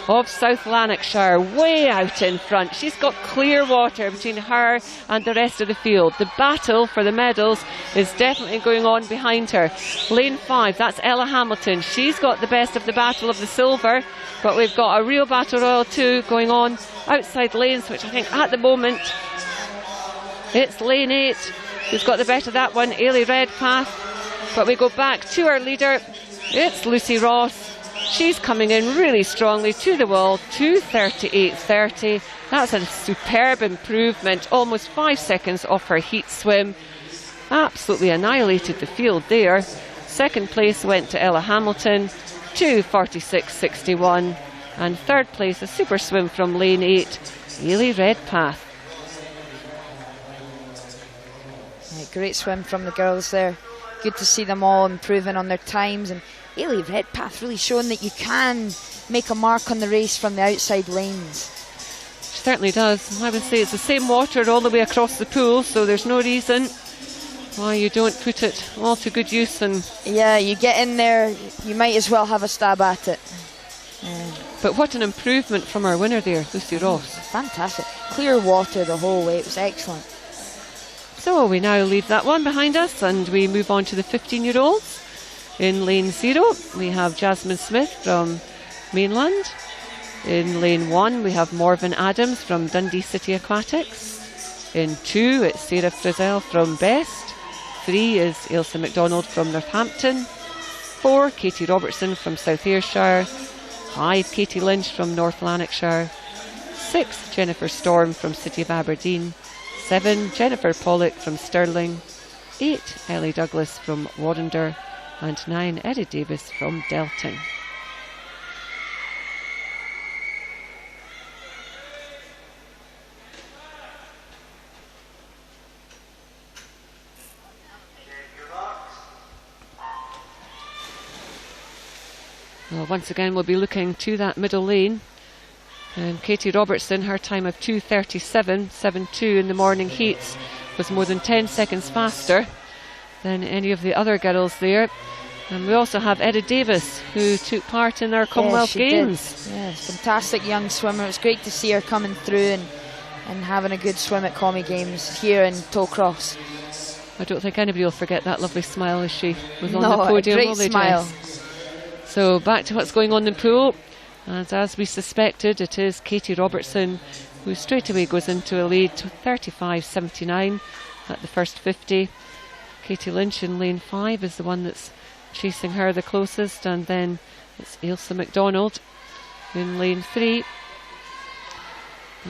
of South Lanarkshire way out in front. She's got clear water between her and the rest of the field. The battle for the medals is definitely going on behind her. Lane 5, that's Ella Hamilton. She's got the best of the battle of the silver, but we've got a real battle royal too going on outside lanes, which I think at the moment it's lane 8 who's got the better of that one, Ailey Redpath. But we go back to our leader. It's Lucy Ross. She's coming in really strongly to the wall, 2:38.30. That's a superb improvement, almost 5 seconds off her heat swim. Absolutely annihilated the field there. Second place went to Ella Hamilton, 2:46.61. And third place, a super swim from lane 8, Ailey Redpath. Right, great swim from the girls there. Good to see them all improving on their times, and Ailey Redpath really showing that you can make a mark on the race from the outside lanes. She certainly does. I would say it's the same water all the way across the pool, so there's no reason why you don't put it all to good use. And yeah, you get in there, you might as well have a stab at it. But what an improvement from our winner there, Lucy Ross. Fantastic. Clear water the whole way. It was excellent. So we now leave that one behind us and we move on to the 15-year-olds. In lane 0, we have Jasmine Smith from Mainland. In lane 1, we have Morven Adams from Dundee City Aquatics. In 2, it's Sarah Frizzell from Best. 3 is Ailsa MacDonald from Northampton. 4, Katie Robertson from South Ayrshire. 5, Katie Lynch from North Lanarkshire. 6, Jennifer Storm from City of Aberdeen. 7, Jennifer Pollock from Stirling. 8, Ellie Douglas from Warrender. And 9, Eddie Davis from Delton. Well, once again, we'll be looking to that middle lane. And Katie Robertson, her time of 2:37.72 in the morning heats was more than 10 seconds faster than any of the other girls there. And we also have Edda Davis, who took part in our Commonwealth Games. Yes, fantastic young swimmer. It was great to see her coming through and having a good swim at Commie Games here in Tollcross. I don't think anybody will forget that lovely smile as she was on the podium. Great smile. So back to what's going on in the pool. And as we suspected, it is Katie Robertson who straight away goes into a lead, 35.79 at the first 50. Katie Lynch in lane 5 is the one that's chasing her the closest, and then it's Ailsa MacDonald in lane 3.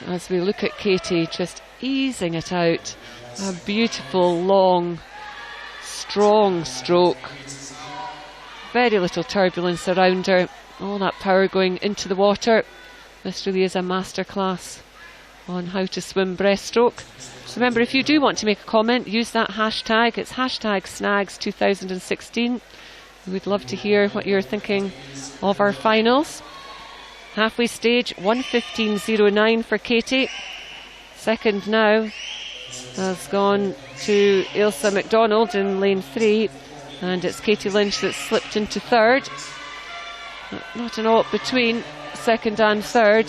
As we look at Katie just easing it out, a beautiful, long, strong stroke. Very little turbulence around her. All that power going into the water. This really is a masterclass on how to swim breaststroke. So remember, if you do want to make a comment, use that hashtag. It's hashtag Snags2016. We'd love to hear what you're thinking of our finals. Halfway stage, 1:15.09 for Katie. Second now has gone to Ailsa MacDonald in lane 3. And it's Katie Lynch that's slipped into third. Not an ought between second and third.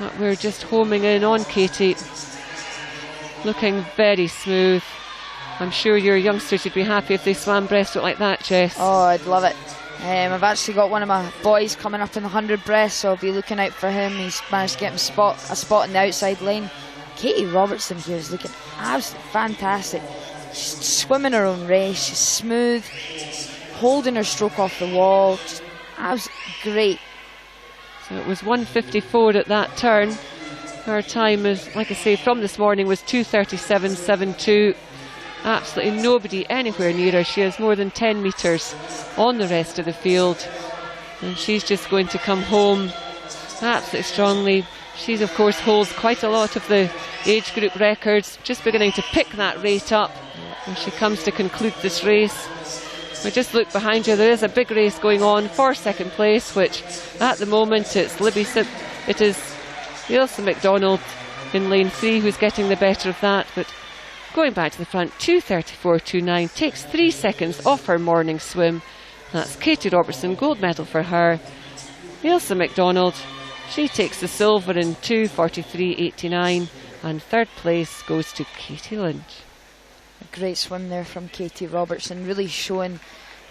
But we're just homing in on Katie. Looking very smooth. I'm sure your youngsters would be happy if they swam breaststroke like that, Jess. Oh, I'd love it. I've actually got one of my boys coming up in the 100 breast, so I'll be looking out for him. He's managed to get him a spot in the outside lane. Katie Robertson here is looking absolutely fantastic. She's swimming her own race. She's smooth, holding her stroke off the wall. Just absolutely great. So it was 1:54 at that turn. Her time is, like I say, from this morning was 2:37.72. Absolutely nobody anywhere near her. She has more than 10 metres on the rest of the field, and she's just going to come home absolutely strongly. She's, of course, holds quite a lot of the age group records, just beginning to pick that rate up when she comes to conclude this race. We just look behind you. There is a big race going on for second place, which at the moment it is Ailsa McDonald in lane 3 who's getting the better of that. But going back to the front, 2:34.29, takes 3 seconds off her morning swim. That's Katie Robertson, gold medal for her. Ailsa McDonald, she takes the silver in 2:43.89, and third place goes to Katie Lynch. A great swim there from Katie Robertson, really showing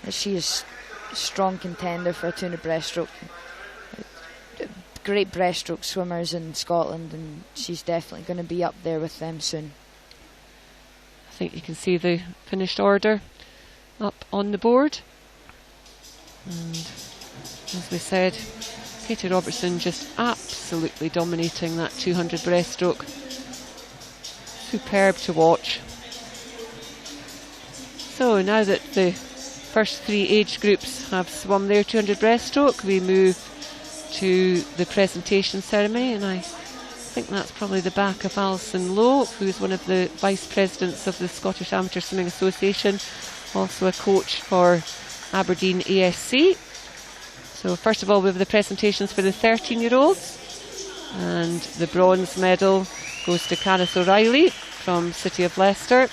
that she is a strong contender for a 200 breaststroke. Great breaststroke swimmers in Scotland, and she's definitely going to be up there with them soon. I think you can see the finished order up on the board. And as we said, Katie Robertson just absolutely dominating that 200 breaststroke. Superb to watch. So now that the first 3 age groups have swum their 200 breaststroke, we move to the presentation ceremony, and I think that's probably the back of Alison Lowe, who's one of the vice presidents of the Scottish Amateur Swimming Association, also a coach for Aberdeen ASC. So first of all, we have the presentations for the 13-year-olds, and the bronze medal goes to Caris O'Reilly from City of Leicester.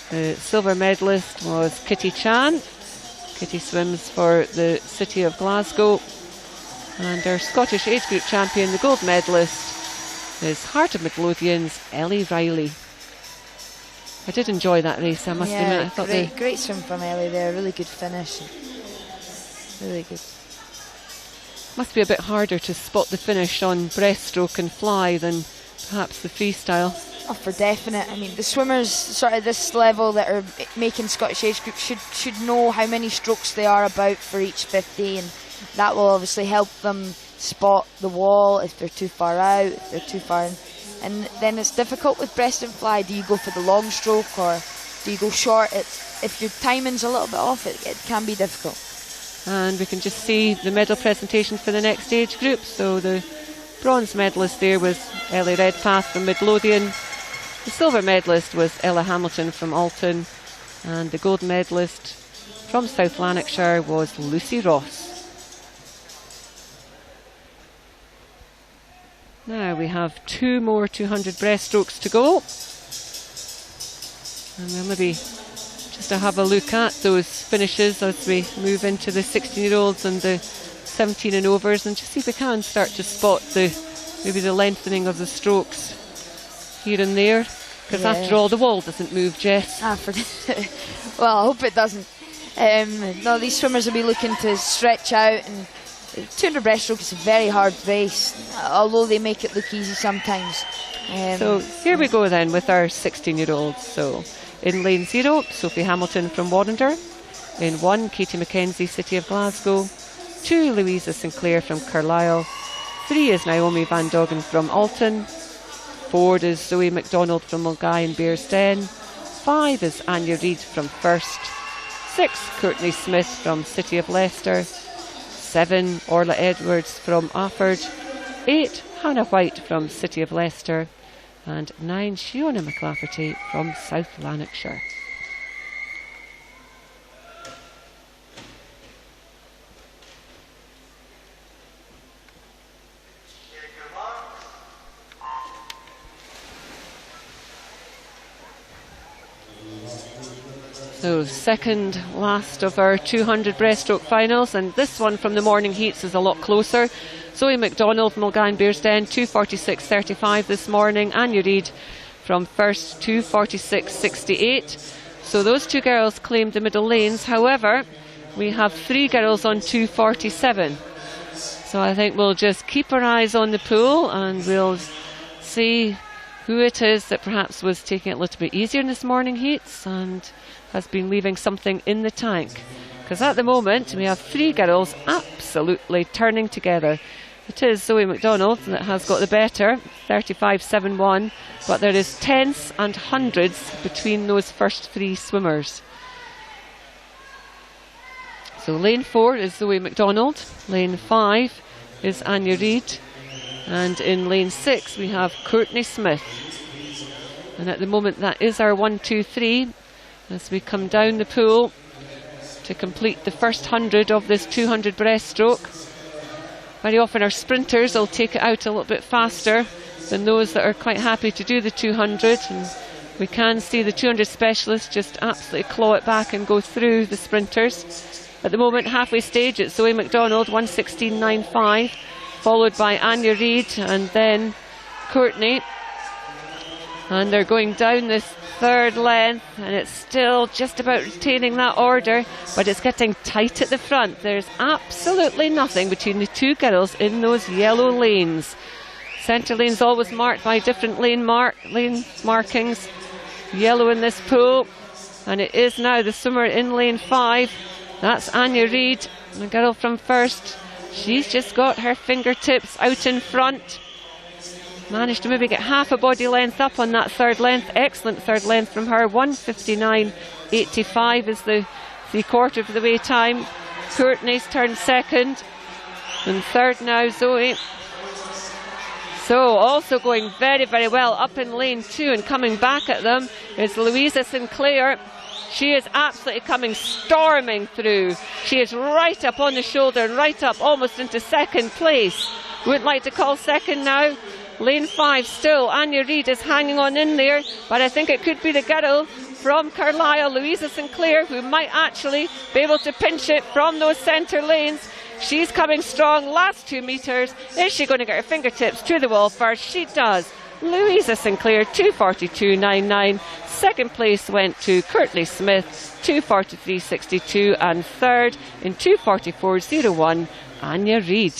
The silver medalist was Kitty Chan. Kitty swims for the City of Glasgow. And our Scottish age group champion, the gold medalist, is Heart of Midlothian's Ellie Riley. I did enjoy that race, I must admit. I thought great swim from Ellie there, really good finish. Really good. Must be a bit harder to spot the finish on breaststroke and fly than perhaps the freestyle. Oh, for definite. I mean, the swimmers sort of this level that are making Scottish age groups should know how many strokes they are about for each 50, and that will obviously help them spot the wall if they're too far out, if they're too far in. And then it's difficult with breast and fly. Do you go for the long stroke or do you go short? If your timing's a little bit off, it can be difficult. And we can just see the medal presentation for the next age group. So the bronze medalist there was Ellie Redpath from Midlothian. The silver medalist was Ella Hamilton from Alton, and the gold medalist from South Lanarkshire was Lucy Ross. Now we have 2 more 200 breaststrokes to go, and we'll maybe just to have a look at those finishes as we move into the 16-year-olds and the 17 and overs, and just see if we can start to spot maybe the lengthening of the strokes here and there, because after all the wall doesn't move, Jess. Well, I hope it doesn't. No, these swimmers will be looking to stretch out, and 200 breaststroke is a very hard race, although they make it look easy sometimes. So here we go then with our 16-year-olds. So in lane 0, Sophie Hamilton from Warrender. In 1, Katie McKenzie, City of Glasgow. 2, Louisa Sinclair from Carlisle. 3 is Naomi Van Doggen from Alton. 4 is Zoe McDonald from Mulgai and Bearsden. 5 is Anya Reid from First. 6, Courtney Smith from City of Leicester. 7, Orla Edwards from Offord. 8, Hannah White from City of Leicester. And 9, Shiona McLafferty from South Lanarkshire. So second last of our 200 breaststroke finals, and this one from the morning heats is a lot closer. Zoe McDonald from Mulgai and Bearsden, 2:46.35 this morning. Anya Reid from First, 2:46.68. So those two girls claimed the middle lanes. However, we have 3 girls on 2:47. So I think we'll just keep our eyes on the pool and we'll see who it is that perhaps was taking it a little bit easier in this morning heats and has been leaving something in the tank. Because at the moment we have 3 girls absolutely turning together. It is Zoe McDonald that has got the better, 35.71, but there is tenths and hundreds between those first 3 swimmers. So lane 4 is Zoe McDonald, lane 5 is Anya Reid, and in lane 6 we have Courtney Smith. And at the moment that is our 1, 2, 3 as we come down the pool to complete the first 100 of this 200 breaststroke. Very often our sprinters will take it out a little bit faster than those that are quite happy to do the 200, and we can see the 200 specialists just absolutely claw it back and go through the sprinters. At the moment, halfway stage, it's Zoe McDonald, 1:16.95, followed by Anya Reid and then Courtney. And they're going down this third length, and it's still just about retaining that order, but it's getting tight at the front. There's absolutely nothing between the 2 girls in those yellow lanes. Centre lane's always marked by different lane markings. Yellow in this pool, and it is now the swimmer in lane 5. That's Anya Reid, the girl from first. She's just got her fingertips out in front. Managed to maybe get half a body length up on that third length. Excellent third length from her. 1:59.85 is the 3/4 of the way time. Courtney's turned second, and third now Zoe. So also going very, very well up in lane 2, and coming back at them is Louisa Sinclair. She is absolutely coming storming through. She is right up on the shoulder, right up almost into second place. Wouldn't like to call second now. Lane 5 still, Anya Reid is hanging on in there, but I think it could be the girl from Carlisle, Louisa Sinclair, who might actually be able to pinch it from those centre lanes. She's coming strong, last 2 metres. Is she going to get her fingertips to the wall first? She does. Louisa Sinclair, 2:42.99. Second place went to Courtney Smith, 2:43.62, and third in 2:44.01, Anya Reid.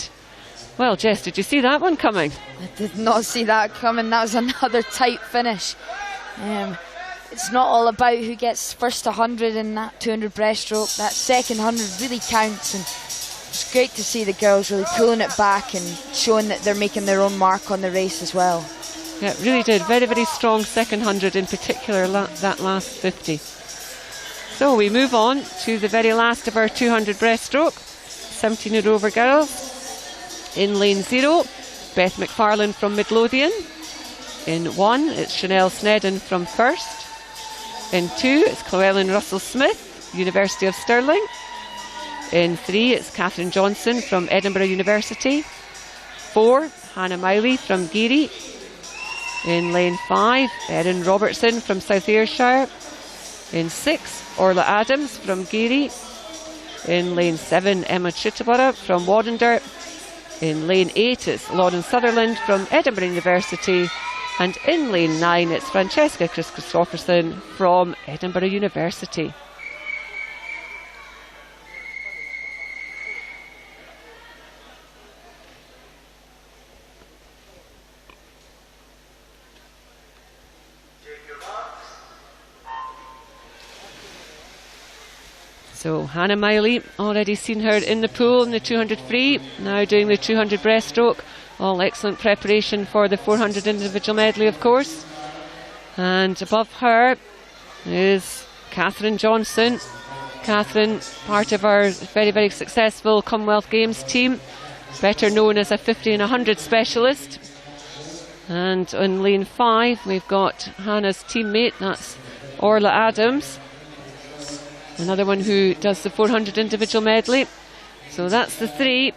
Well, Jess, did you see that one coming? I did not see that coming. That was another tight finish. It's not all about who gets first 100 in that 200 breaststroke. That second 100 really counts, and it's great to see the girls really pulling it back and showing that they're making their own mark on the race as well. Yeah, it really did. Very, very strong second 100, in particular that last 50. So we move on to the very last of our 200 breaststroke. 17 and over girls. In lane 0, Beth McFarlane from Midlothian. In 1, it's Chanel Snedden from first. In 2, it's Llewellyn Russell-Smith, University of Stirling. In 3, it's Catherine Johnson from Edinburgh University. 4, Hannah Miley from Geary. In lane 5, Erin Robertson from South Ayrshire. In 6, Orla Adams from Geary. In lane 7, Emma Chittaborough from Waddender. In lane 8, it's Lauren Sutherland from Edinburgh University. And in lane 9, it's Francesca Christopherson from Edinburgh University. So Hannah Miley, already seen her in the pool in the 200 free, now doing the 200 breaststroke. All excellent preparation for the 400 individual medley, of course. And above her is Catherine Johnson. Catherine, part of our very, very successful Commonwealth Games team, better known as a 50 and 100 specialist. And in lane 5, we've got Hannah's teammate, that's Orla Adams. Another one who does the 400 individual medley. So that's the 3.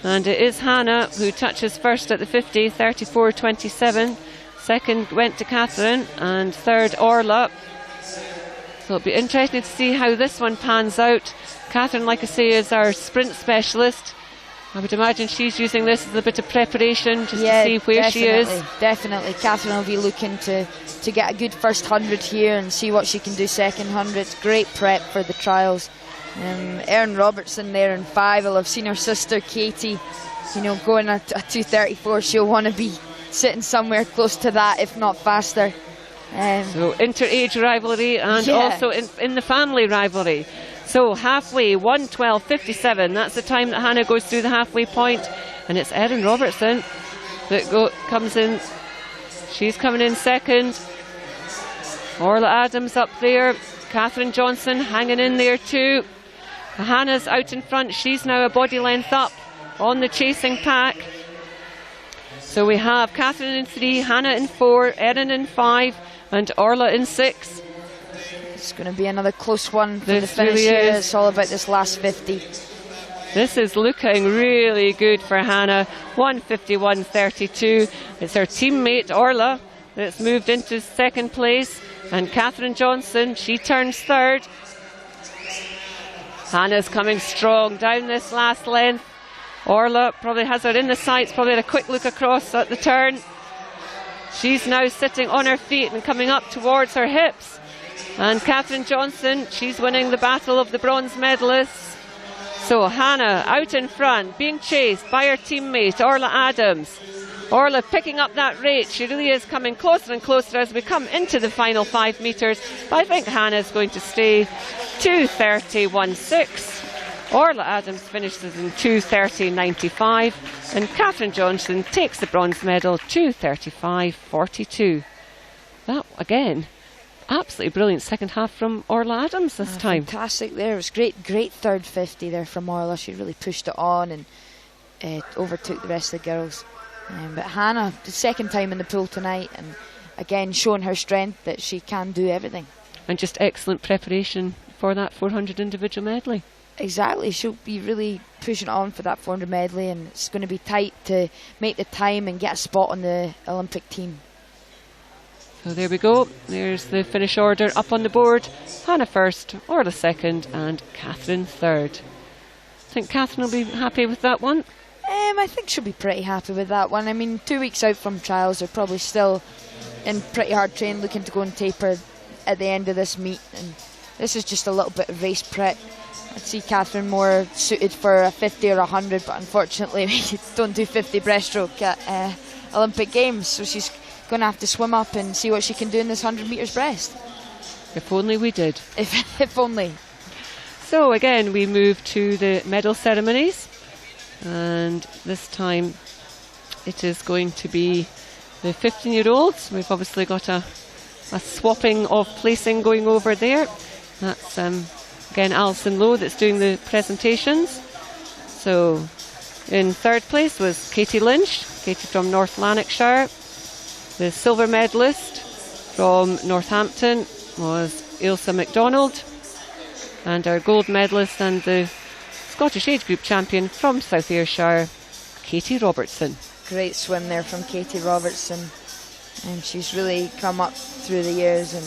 And it is Hannah who touches first at the 50, 34.27. Second went to Catherine, and third Orla. So it'll be interesting to see how this one pans out. Catherine, like I say, is our sprint specialist. I would imagine she's using this as a bit of preparation just to see where she is. Definitely. Catherine will be looking to get a good first 100 here and see what she can do second 100. Great prep for the trials. Erin Robertson there in 5. I'll have seen her sister Katie, you know, going at a 2:34. She'll want to be sitting somewhere close to that, if not faster. So inter-age rivalry and also in the family rivalry. So halfway, 1:12.57. That's the time that Hannah goes through the halfway point, and it's Erin Robertson that comes in. She's coming in second. Orla Adams up there. Catherine Johnson hanging in there too. Hannah's out in front. She's now a body length up on the chasing pack. So we have Catherine in 3, Hannah in 4, Erin in 5, and Orla in 6. It's going to be another close one for the This finish really here. is. It's all about this last 50. This is looking really good for Hannah. 1:51.32. It's her teammate Orla that's moved into second place, and Catherine Johnson, she turns third. Hannah's coming strong down this last length. Orla probably has her in the sights, probably had a quick look across at the turn. She's now sitting on her feet and coming up towards her hips. And Catherine Johnson, she's winning the battle of the bronze medalists. So Hannah out in front, being chased by her teammate Orla Adams. Orla picking up that rate. She really is coming closer and closer as we come into the final 5 metres. But I think Hannah's going to stay 2:30.16. Orla Adams finishes in 2:30.95, and Catherine Johnson takes the bronze medal, 2:35.42. That, again, absolutely brilliant second half from Orla Adams this time. Fantastic there. It was great third 50 there from Orla. She really pushed it on and overtook the rest of the girls. But Hannah, the second time in the pool tonight, and again showing her strength that she can do everything. And just excellent preparation for that 400 individual medley. Exactly, she'll be really pushing on for that 400 medley, and it's going to be tight to make the time and get a spot on the Olympic team. So there we go. There's the finish order up on the board. Hannah first, Orla second, and Catherine third. I think Catherine will be happy with that one. I think she'll be pretty happy with that one. I mean, 2 weeks out from trials, they're probably still in pretty hard training, looking to go and taper at the end of this meet. And this is just a little bit of race prep. I'd see Catherine more suited for a 50 or 100, but unfortunately we don't do 50 breaststroke at Olympic Games, so she's going to have to swim up and see what she can do in this 100 metres breast. If only we did. If only. So again, we move to the medal ceremonies, and this time it is going to be the 15-year-olds. We've obviously got a swapping of placing going over there. That's again Alison Lowe that's doing the presentations. So in third place was Katie Lynch, Katie from North Lanarkshire. The silver medalist from Northampton was Ailsa MacDonald, and our gold medalist and the Scottish age group champion from South Ayrshire, Katie Robertson. Great swim there from Katie Robertson, and she's really come up through the years and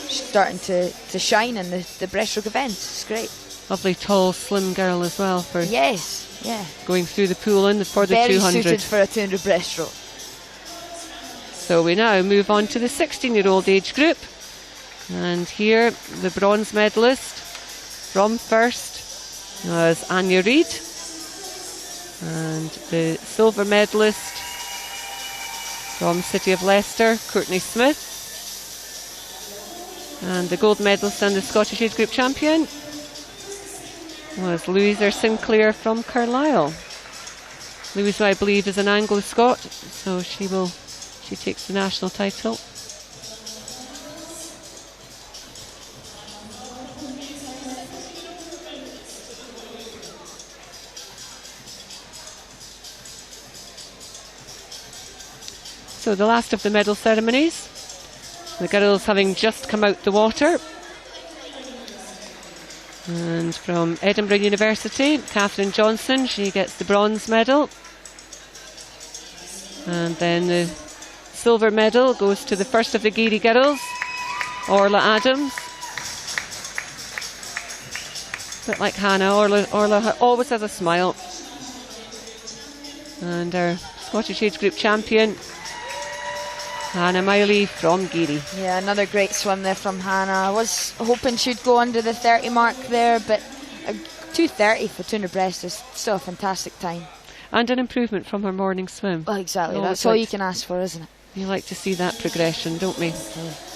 she's starting to shine in the breaststroke events. It's great. Lovely tall slim girl as well for going through the pool for the very 200. Suited for a 200 breaststroke. So we now move on to the 16-year-old age group, and here the bronze medalist from first was Anya Reid, and the silver medalist from City of Leicester, Courtney Smith, and the gold medalist and the Scottish age group champion was Louisa Sinclair from Carlisle. Louisa, I believe, is an Anglo-Scot, so she takes the national title. So the last of the medal ceremonies, the girls having just come out the water. And from Edinburgh University, Catherine Johnson, she gets the bronze medal. And then the silver medal goes to the first of the Geary girls, Orla Adams. A bit like Hannah, Orla always has a smile. And our Scottish age group champion, Hannah Miley from Geary. Yeah, another great swim there from Hannah. I was hoping she'd go under the 30 mark there, but 2:30 for 200 breast is still a fantastic time. And an improvement from her morning swim. Oh, exactly. That's all you can ask for, isn't it? You like to see that progression, don't we?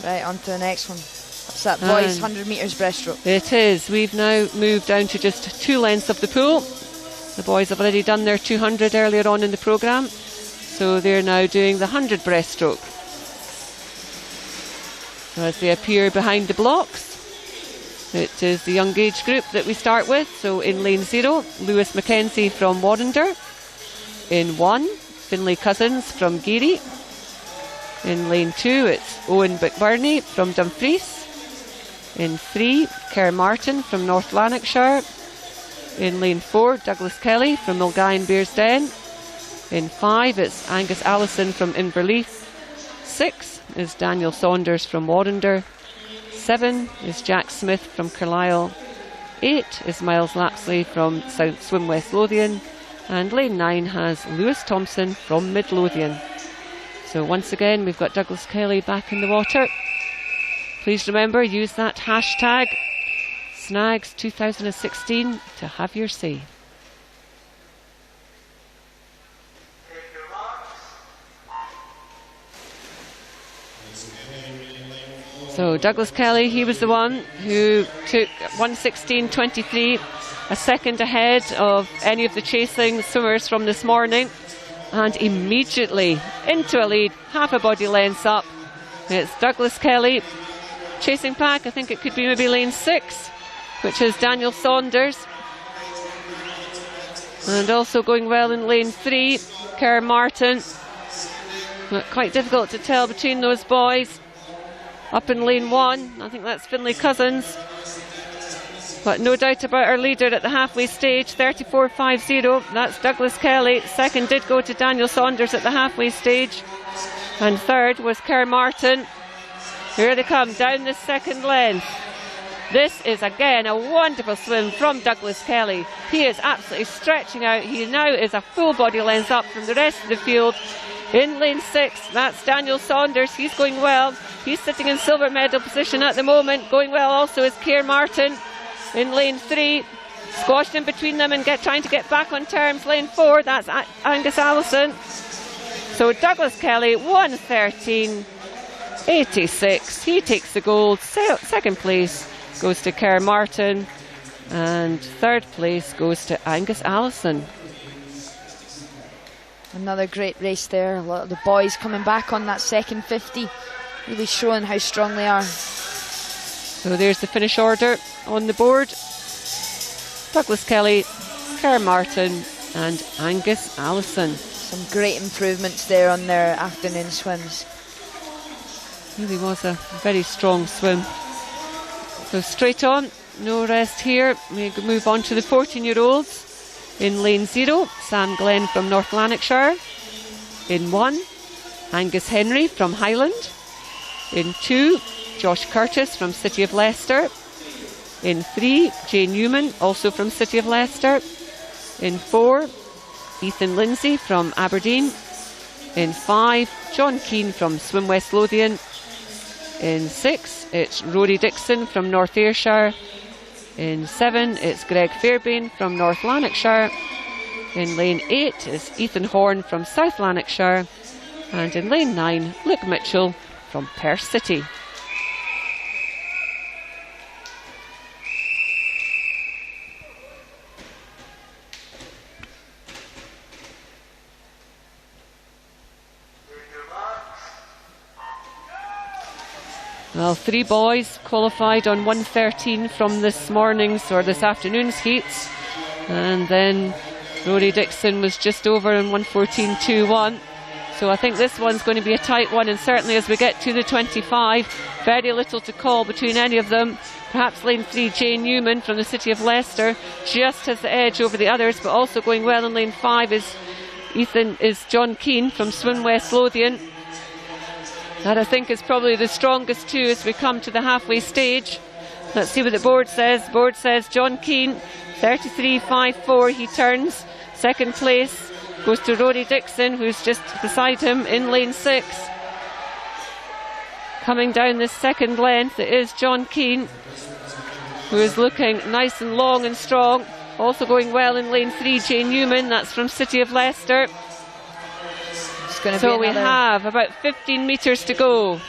Right, on to the next one. That's that boys' 100 metres breaststroke. It is. We've now moved down to just 2 lengths of the pool. The boys have already done their 200 earlier on in the programme, so they're now doing the 100 breaststroke. So as they appear behind the blocks, it is the young age group that we start with. So in lane 0, Lewis Mackenzie from Warrender. In 1, Finlay Cousins from Geary. In lane 2, it's Owen McBurney from Dumfries. In 3, Kerr Martin from North Lanarkshire. In lane 4, Douglas Kelly from Milngavie and Bearsden. In 5, it's Angus Allison from Inverleith. 6 is Daniel Saunders from Warrender. 7 is Jack Smith from Carlisle. 8 is Miles Lapsley from South Swim West Lothian. And lane 9 has Lewis Thompson from Midlothian. So once again, we've got Douglas Kelly back in the water. Please remember, use that hashtag Snags2016 to have your say. So Douglas Kelly, he was the one who took 1:16.23, a second ahead of any of the chasing swimmers from this morning, and immediately into a lead, half a body length up. It's Douglas Kelly. Chasing pack, I think it could be maybe lane 6, which is Daniel Saunders. And also going well in lane 3, Kerr Martin. Quite difficult to tell between those boys. Up in lane 1, I think that's Finlay Cousins. But no doubt about our leader at the halfway stage, 34.50. That's Douglas Kelly. Second did go to Daniel Saunders at the halfway stage. And third was Kerr Martin. Here they come down the second length. This is again a wonderful swim from Douglas Kelly. He is absolutely stretching out. He now is a full body length up from the rest of the field. In lane 6, that's Daniel Saunders. He's going well. He's sitting in silver medal position at the moment. Going well also is Kerr Martin. In lane 3, squashed in between them and trying to get back on terms. Lane 4, that's Angus Allison. So Douglas Kelly, 1:13.86. He takes the gold. Second place goes to Kerr Martin. And third place goes to Angus Allison. Another great race there. A lot of the boys coming back on that second 50, really showing how strong they are. So there's the finish order on the board. Douglas Kelly, Kerr Martin and Angus Allison. Some great improvements there on their afternoon swims. Really was a very strong swim. So straight on, no rest here. We move on to the 14-year-olds. In lane 0, Sam Glenn from North Lanarkshire. In 1, Angus Henry from Highland. In 2, Josh Curtis from City of Leicester. In 3, Jay Newman, also from City of Leicester. In 4, Ethan Lindsay from Aberdeen. In 5, John Keane from Swim West Lothian. In 6, it's Rory Dixon from North Ayrshire. In 7, it's Greg Fairbairn from North Lanarkshire. In lane 8 is Ethan Horn from South Lanarkshire. And in lane 9, Luke Mitchell from Perth City. Well, 3 boys qualified on 1:13 from this morning's or this afternoon's heats, and then Rory Dixon was just over in 1:14.21. So I think this one's going to be a tight one, and certainly as we get to the 25, very little to call between any of them. Perhaps lane 3, Jane Newman from the City of Leicester, just has the edge over the others, but also going well in lane 5 is John Keane from Swim West Lothian. That I think is probably the strongest 2 as we come to the halfway stage. Let's see what the board says. Board says John Keane, 33.54 he turns. Second place goes to Rory Dixon, who's just beside him in lane 6. Coming down this second length, it is John Keane, who is looking nice and long and strong. Also going well in lane 3, Jane Newman, that's from City of Leicester. So we have about 15 metres to go.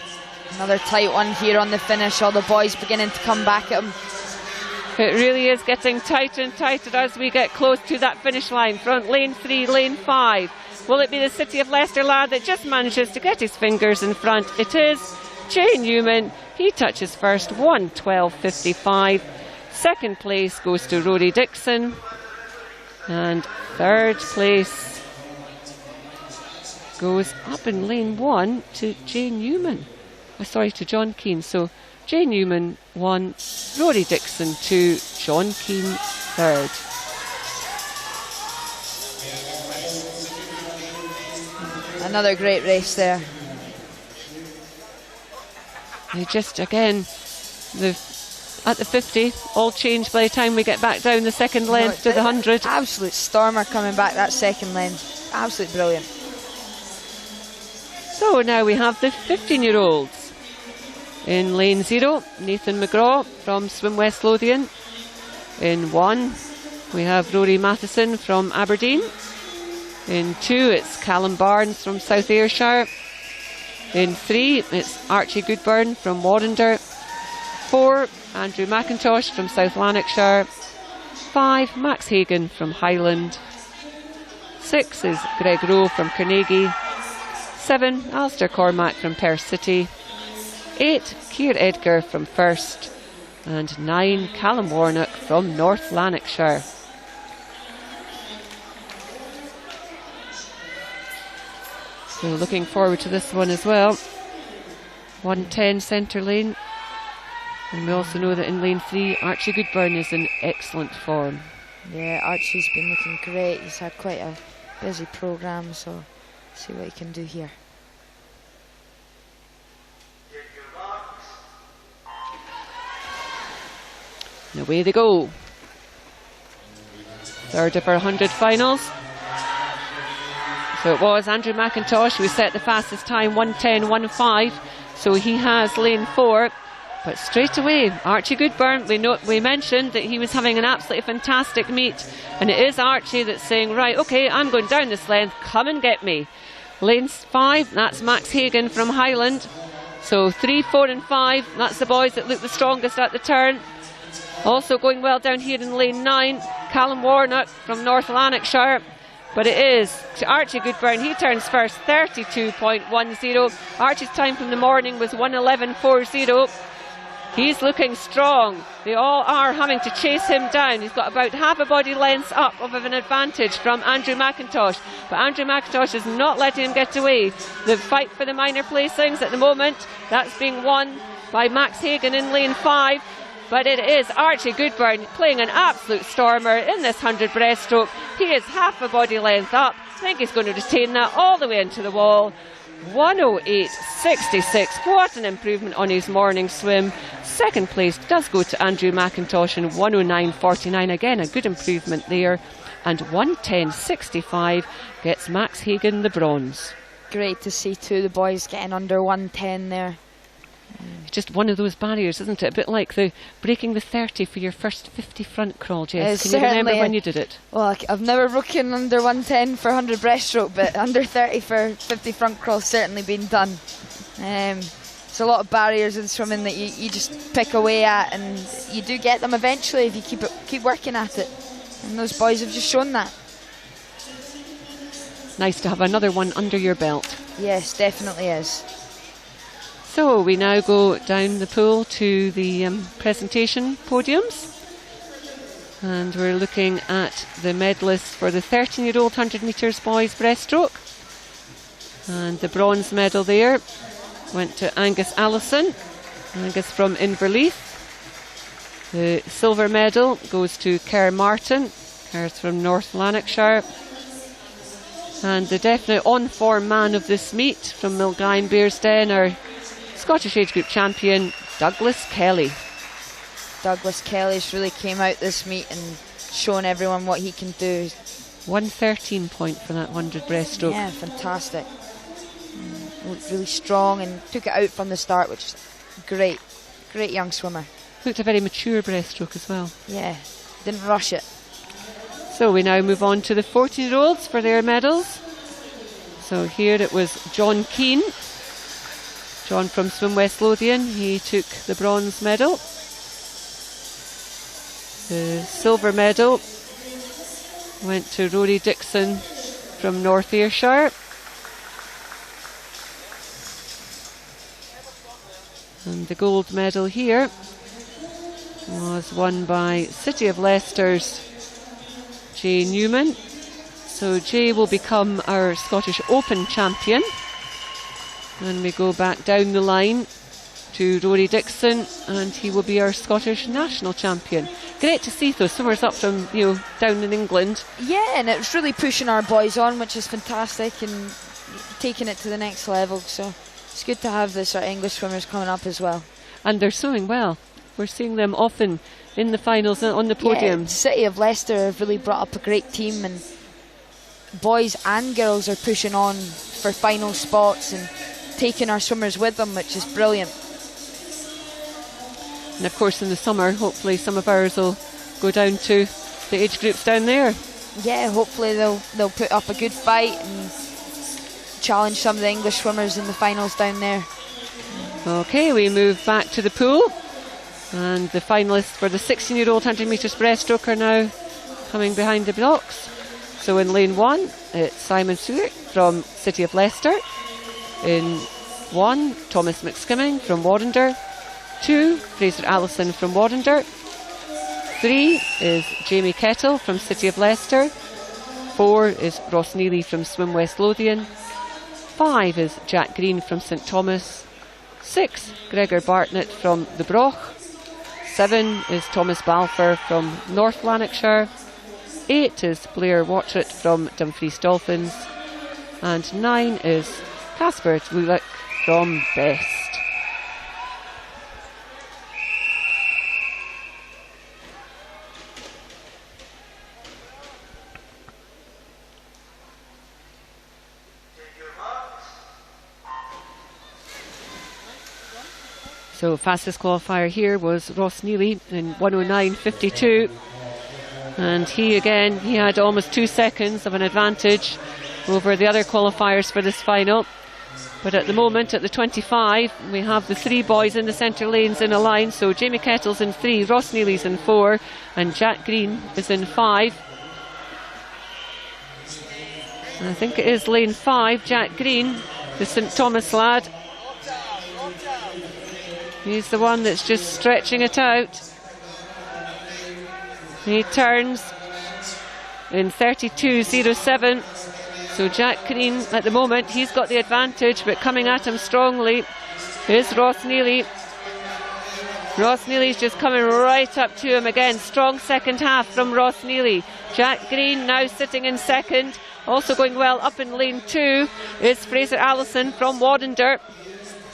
Another tight one here on the finish. All the boys beginning to come back at him. It really is getting tighter and tighter as we get close to that finish line. Front lane 3, lane 5. Will it be the City of Leicester lad that just manages to get his fingers in front? It is Jane Newman. He touches first, 1:12.55. Second place goes to Rory Dixon. And third place goes up in lane 1 to Jane Newman. Sorry, to John Keane. So Jane Newman 1, Rory Dixon 2, John Keane 3rd. Another great race there. They just, again, at the 50, all changed by the time we get back down the second length to the 100. Absolute stormer coming back that second length. Absolutely brilliant. So now we have the 15-year-olds. In lane 0, Nathan McGraw from Swim West Lothian. In 1, we have Rory Matheson from Aberdeen. In 2, it's Callum Barnes from South Ayrshire. In 3, it's Archie Goodburn from Warrender. 4, Andrew McIntosh from South Lanarkshire. 5, Max Hagan from Highland. 6 is Greg Rowe from Carnegie. 7, Alistair Cormack from Perth City. 8, Keir Edgar from First. And 9, Callum Warnock from North Lanarkshire. So looking forward to this one as well. 110 centre lane. And we also know that in lane 3, Archie Goodburn is in excellent form. Yeah, Archie's been looking great. He's had quite a busy programme, so see what he can do here. And away they go. Third of our 100 finals. So it was Andrew McIntosh who set the fastest time, 1:10.15. So he has lane 4. But straight away, Archie Goodburn, we mentioned that he was having an absolutely fantastic meet. And it is Archie that's saying, right, okay, I'm going down this length, come and get me. Lane 5, that's Max Hagan from Highland. So 3, 4 and 5, that's the boys that look the strongest at the turn. Also going well down here in lane 9, Callum Warnock from North Lanarkshire. But it is Archie Goodburn, he turns first, 32.10. Archie's time from the morning was 1:11.40. He's looking strong. They all are having to chase him down. He's got about half a body length up of an advantage from Andrew McIntosh. But Andrew McIntosh is not letting him get away. The fight for the minor placings at the moment, that's being won by Max Hagan in lane 5. But it is Archie Goodburn playing an absolute stormer in this 100 breaststroke. He is half a body length up. I think he's going to retain that all the way into the wall. 1:08.66. What an improvement on his morning swim. Second place does go to Andrew McIntosh in 1:09.49. Again, a good improvement there. And 1:10.65 gets Max Hagan the bronze. Great to see two of the boys getting under 1:10 there. Just one of those barriers, isn't it? A bit like the breaking the 30 for your first 50 front crawl, Jess. Can you remember when you did it? Well, I've never broken under 1:10 for 100 breaststroke, but under 30 for 50 front crawl certainly been done. It's a lot of barriers in swimming that you just pick away at, and you do get them eventually if you keep working at it. And those boys have just shown that. Nice to have another one under your belt. Yes, definitely is. So we now go down the pool to the presentation podiums. And we're looking at the medalists for the 13-year-old 100 metres boys breaststroke. And the bronze medal there went to Angus Allison. Angus from Inverleith. The silver medal goes to Kerr Martin. Kerr's from North Lanarkshire. And the definite on-form man of this meet from Milngavie and Bearsden, our Scottish age group champion, Douglas Kelly. Douglas Kelly's really came out this meet and shown everyone what he can do. 1:13 point for that 100 breaststroke. Yeah, fantastic. Looked really strong and took it out from the start, which is great. Great young swimmer. Looked a very mature breaststroke as well. Yeah, didn't rush it. So we now move on to the 14-year-olds for their medals. So here it was John Keane. John from Swim West Lothian, he took the bronze medal. The silver medal went to Rory Dixon from North Ayrshire. And the gold medal here was won by City of Leicester's Jay Newman. So Jay will become our Scottish Open champion. And we go back down the line to Rory Dixon, and he will be our Scottish national champion. Great to see those swimmers up from, down in England. Yeah, and it's really pushing our boys on, which is fantastic, and taking it to the next level. So it's good to have the sort of English swimmers coming up as well. And they're swimming well. We're seeing them often in the finals and on the podium. Yeah, City of Leicester have really brought up a great team, and boys and girls are pushing on for final spots and taking our swimmers with them, which is brilliant. And of course in the summer, hopefully some of ours will go down to the age groups down there. Yeah, hopefully they'll put up a good fight and challenge some of the English swimmers in the finals down there. Okay, we move back to the pool, and the finalists for the 16-year-old 100 metres breaststroke are now coming behind the blocks. So in lane 1, it's Simon Stewart from City of Leicester. In 1, Thomas McSkimming from Warrender. 2, Fraser Allison from Warrender. 3 is Jamie Kettle from City of Leicester. 4 is Ross Neely from Swim West Lothian. 5 is Jack Green from St Thomas. 6, Gregor Bartlett from the Broch. 7 is Thomas Balfour from North Lanarkshire. 8 is Blair Watchett from Dumfries Dolphins. And 9 is Casper Tlulik from Best. So fastest qualifier here was Ross Neely in 1:09.52, and he had almost 2 seconds of an advantage over the other qualifiers for this final. But at the moment, at the 25, we have the 3 boys in the centre lanes in a line. So Jamie Kettle's in 3, Ross Neely's in 4, and Jack Green is in 5. And I think it is lane 5, Jack Green, the St Thomas lad. He's the one that's just stretching it out. He turns in 32.07. So Jack Green, at the moment, he's got the advantage, but coming at him strongly is Ross Neely. Ross Neely's just coming right up to him again. Strong second half from Ross Neely. Jack Green now sitting in second. Also going well up in lane 2 is Fraser Allison from Warrender.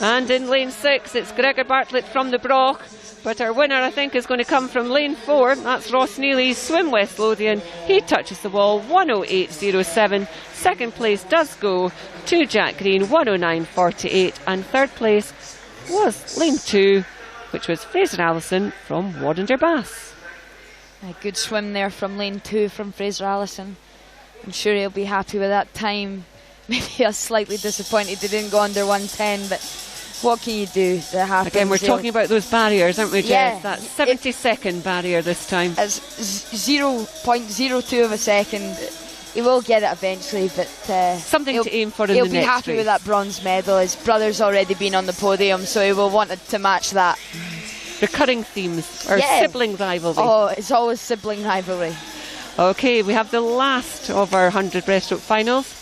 And in lane 6, it's Gregor Bartlett from the Broch. But our winner, I think, is going to come from lane 4. That's Ross Neely's Swim West Lothian. He touches the wall, 1:08.07. Second place does go to Jack Green, 1:09.48. And third place was lane 2, which was Fraser Allison from Warrender Bass. A good swim there from lane 2 from Fraser Allison. I'm sure he'll be happy with that time. Maybe a slightly disappointed they didn't go under 1:10, but what can you do? That happens. Again, we're talking about those barriers, aren't we, Jess? Yeah, that 70-second barrier this time. It's 0.02 of a second. He will get it eventually, but something to aim for in the next race. He'll be happy with that bronze medal. His brother's already been on the podium, so he will want to match that. Recurring themes, or sibling rivalry. Oh, it's always sibling rivalry. Okay, we have the last of our 100 breaststroke finals.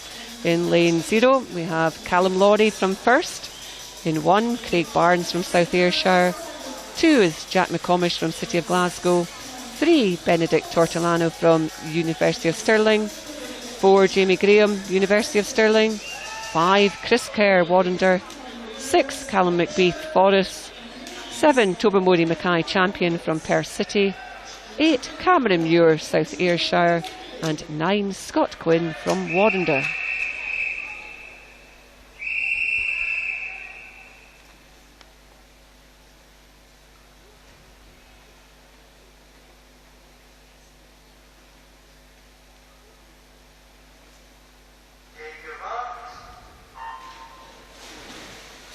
In lane 0, we have Callum Laurie from first. In 1, Craig Barnes from South Ayrshire. 2 is Jack McComish from City of Glasgow. 3, Benedict Tortolano from University of Stirling. 4, Jamie Graham, University of Stirling. 5, Chris Kerr, Warrender. 6, Callum McBeath, Forres. 7, Tobermory Mackay, Champion from Perth City. 8, Cameron Muir, South Ayrshire. And 9, Scott Quinn from Warrender.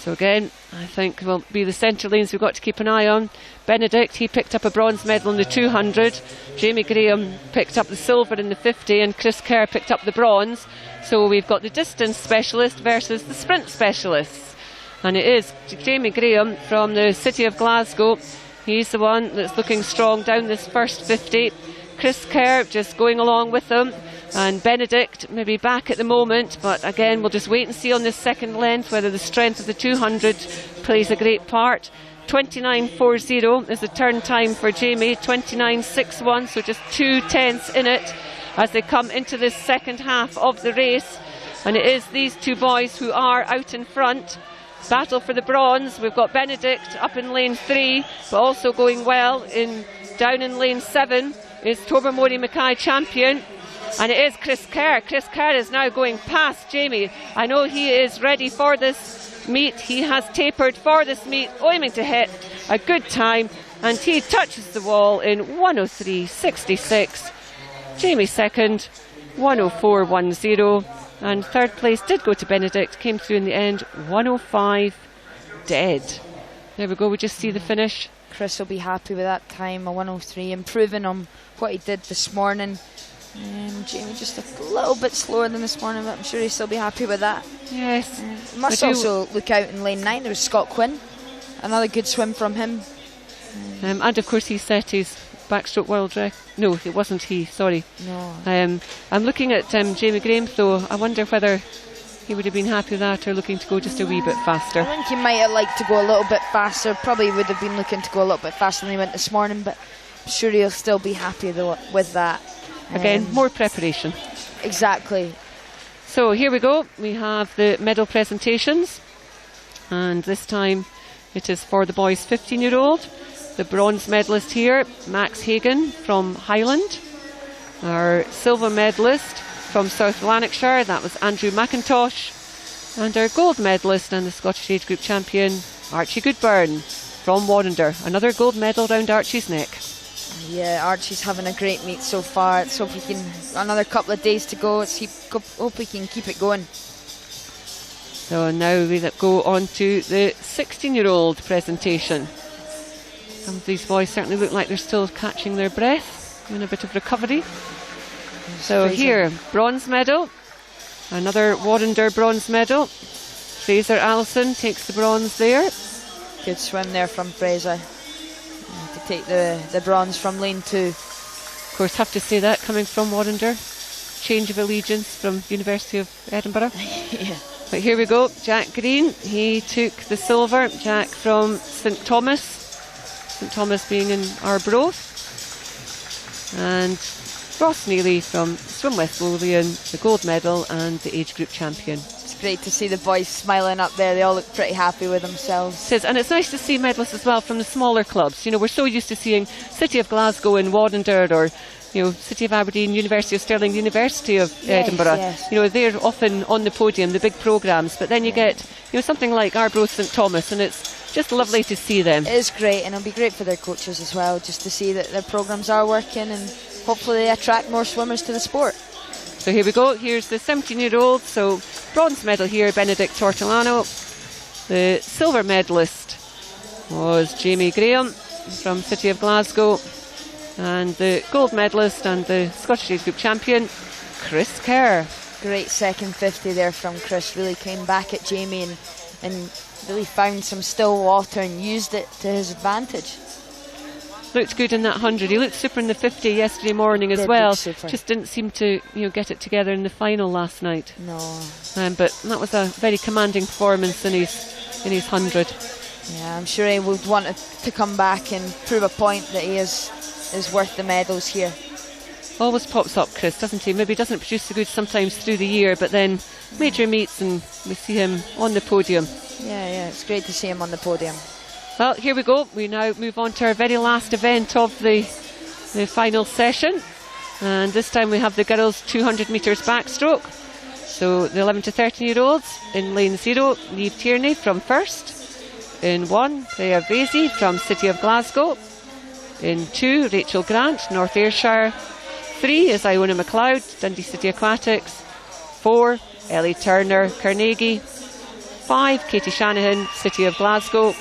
So again, I think will be the centre lanes we've got to keep an eye on. Benedict, he picked up a bronze medal in the 200. Jamie Graham picked up the silver in the 50, and Chris Kerr picked up the bronze. So we've got the distance specialist versus the sprint specialists. And it is Jamie Graham from the city of Glasgow. He's the one that's looking strong down this first 50. Chris Kerr just going along with them. And Benedict maybe back at the moment, but again we'll just wait and see on this second length whether the strength of the 200 plays a great part. 29.40 is the turn time for Jamie, 29.61, so just 2/10 in it as they come into this second half of the race. And it is these two boys who are out in front. Battle for the bronze. We've got Benedict up in lane 3, but also going well down in lane 7 is Tobermory Mackay champion. And it is Chris Kerr. Chris Kerr is now going past Jamie. I know he is ready for this meet. He has tapered for this meet, aiming to hit a good time. And he touches the wall in 103.66. Jamie second, 104.10. And third place did go to Benedict. Came through in the end, 105 dead. There we go. We just see the finish. Chris will be happy with that time, a 103, improving on what he did this morning. Jamie just a little bit slower than this morning, but I'm sure he'll still be happy with that. Yes. Must also look out in lane 9. There was Scott Quinn. Another good swim from him. And of course he set his backstroke world record. No, it wasn't he, sorry. No. I'm looking at Jamie Graham though. I wonder whether he would have been happy with that or looking to go just a wee bit faster. I think he might have liked to go a little bit faster. Probably would have been looking to go a little bit faster than he went this morning, but I'm sure he'll still be happy with that. Again, more preparation. Exactly. So here we go. We have the medal presentations. And this time it is for the boys 15-year-old. The bronze medalist here, Max Hagan from Highland. Our silver medalist from South Lanarkshire, that was Andrew McIntosh. And our gold medalist and the Scottish age group champion, Archie Goodburn from Warrender. Another gold medal round Archie's neck. Yeah, Archie's having a great meet so far. Let's hope he can, another couple of days to go. Hope we can keep it going. So now we go on to the 16-year-old presentation. Some of these boys certainly look like they're still catching their breath, doing a bit of recovery. So here, bronze medal, another Warrender bronze medal. Fraser Allison takes the bronze there. Good swim there from Fraser. To take the bronze from lane 2. Of course, have to say that coming from Warrender. Change of allegiance from University of Edinburgh. Yeah. But here we go, Jack Green, he took the silver. Jack from St Thomas. St Thomas being in Arbroath. And Ross Neely from Swim West Lothian, the gold medal and the age group champion. It's great to see the boys smiling up there. They all look pretty happy with themselves. It is, and it's nice to see medalists as well from the smaller clubs. You know, we're so used to seeing City of Glasgow and Warrender, or City of Aberdeen, University of Stirling, University of Edinburgh. Yes. They're often on the podium, the big programmes. But then you get something like Arbroath St Thomas, and it's just lovely to see them. It is great, and it'll be great for their coaches as well, just to see that their programmes are working, and hopefully they attract more swimmers to the sport. So here we go. Here's the 17-year-old. So bronze medal here, Benedict Tortolano. The silver medalist was Jamie Graham from City of Glasgow. And the gold medalist and the Scottish age group champion, Chris Kerr. Great second 50 there from Chris. Really came back at Jamie and really found some still water and used it to his advantage. Looked good in that 100. He looked super in the 50 yesterday morning as well. Just didn't seem to get it together in the final last night. No. But that was a very commanding performance in his 100. Yeah, I'm sure he would want to come back and prove a point that he is worth the medals here. Always pops up, Chris, doesn't he? Maybe doesn't produce the goods sometimes through the year, but then major meets and we see him on the podium. Yeah, it's great to see him on the podium. Well, here we go. We now move on to our very last event of the final session. And this time we have the girls 200 metres backstroke. So the 11 to 13-year-olds in lane 0, Niamh Tierney from first. In 1, Freya Vasey from City of Glasgow. In 2, Rachel Grant, North Ayrshire. 3 is Iona MacLeod, Dundee City Aquatics. 4, Ellie Turner, Carnegie. 5, Katie Shanahan, City of Glasgow.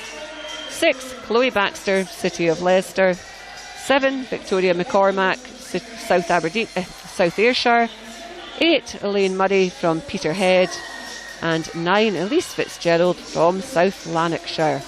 6, Chloe Baxter, City of Leicester. 7, Victoria McCormack, South Aberdeen, South Ayrshire. 8, Elaine Murray from Peterhead. And 9, Elise Fitzgerald from South Lanarkshire.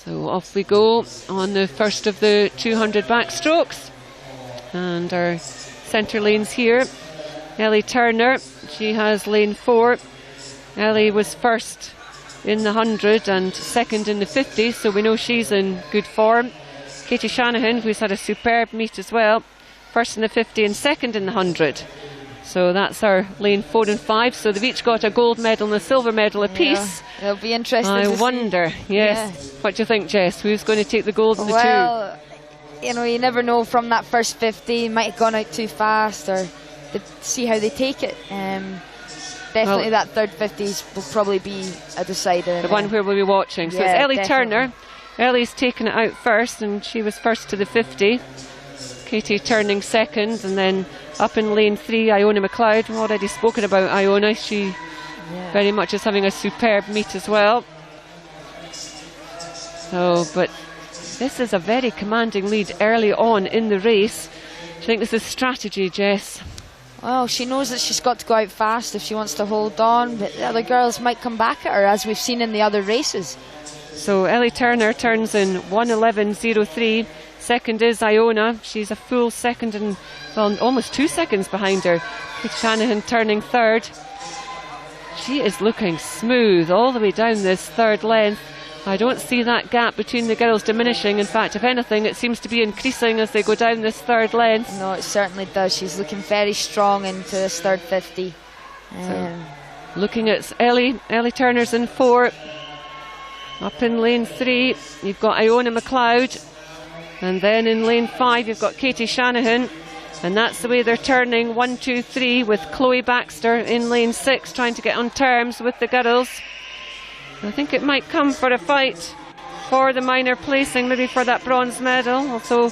So off we go on the first of the 200 backstrokes. And our centre lanes here. Ellie Turner, she has lane 4. Ellie was first in the 100 and second in the 50, so we know she's in good form. Katie Shanahan, who's had a superb meet as well, first in the 50 and second in the 100. So that's our lane 4 and 5. So they've each got a gold medal and a silver medal apiece. Yeah, it'll be interesting. I wonder, yes. Yeah. What do you think, Jess? Who's going to take the gold in the 2? Well, you know, you never know from that first 50. Might have gone out too fast, or see how they take it. Definitely that third 50s will probably be a decider. The one where we'll be watching. So it's Ellie definitely. Turner. Ellie's taken it out first, and she was first to the 50. Katie turning second, and then up in lane 3, Iona McLeod. We've already spoken about Iona. She very much is having a superb meet as well. So, but this is a very commanding lead early on in the race. Do you think this is strategy, Jess? Well, she knows that she's got to go out fast if she wants to hold on, but the other girls might come back at her, as we've seen in the other races. So Ellie Turner turns in 1:11.03. Second is Iona. She's a full second and, well, almost 2 seconds behind her. Katie Shanahan turning third. She is looking smooth all the way down this third length. I don't see that gap between the girls diminishing. In fact, if anything, it seems to be increasing as they go down this third length. No, it certainly does. She's looking very strong into this third 50. So, looking at Ellie Turner's in 4. Up in lane 3, you've got Iona McLeod. And then in lane 5, you've got Katie Shanahan. And that's the way they're turning, 1, 2, 3, with Chloe Baxter in lane 6, trying to get on terms with the girls. I think it might come for a fight for the minor placing, maybe for that bronze medal. Also,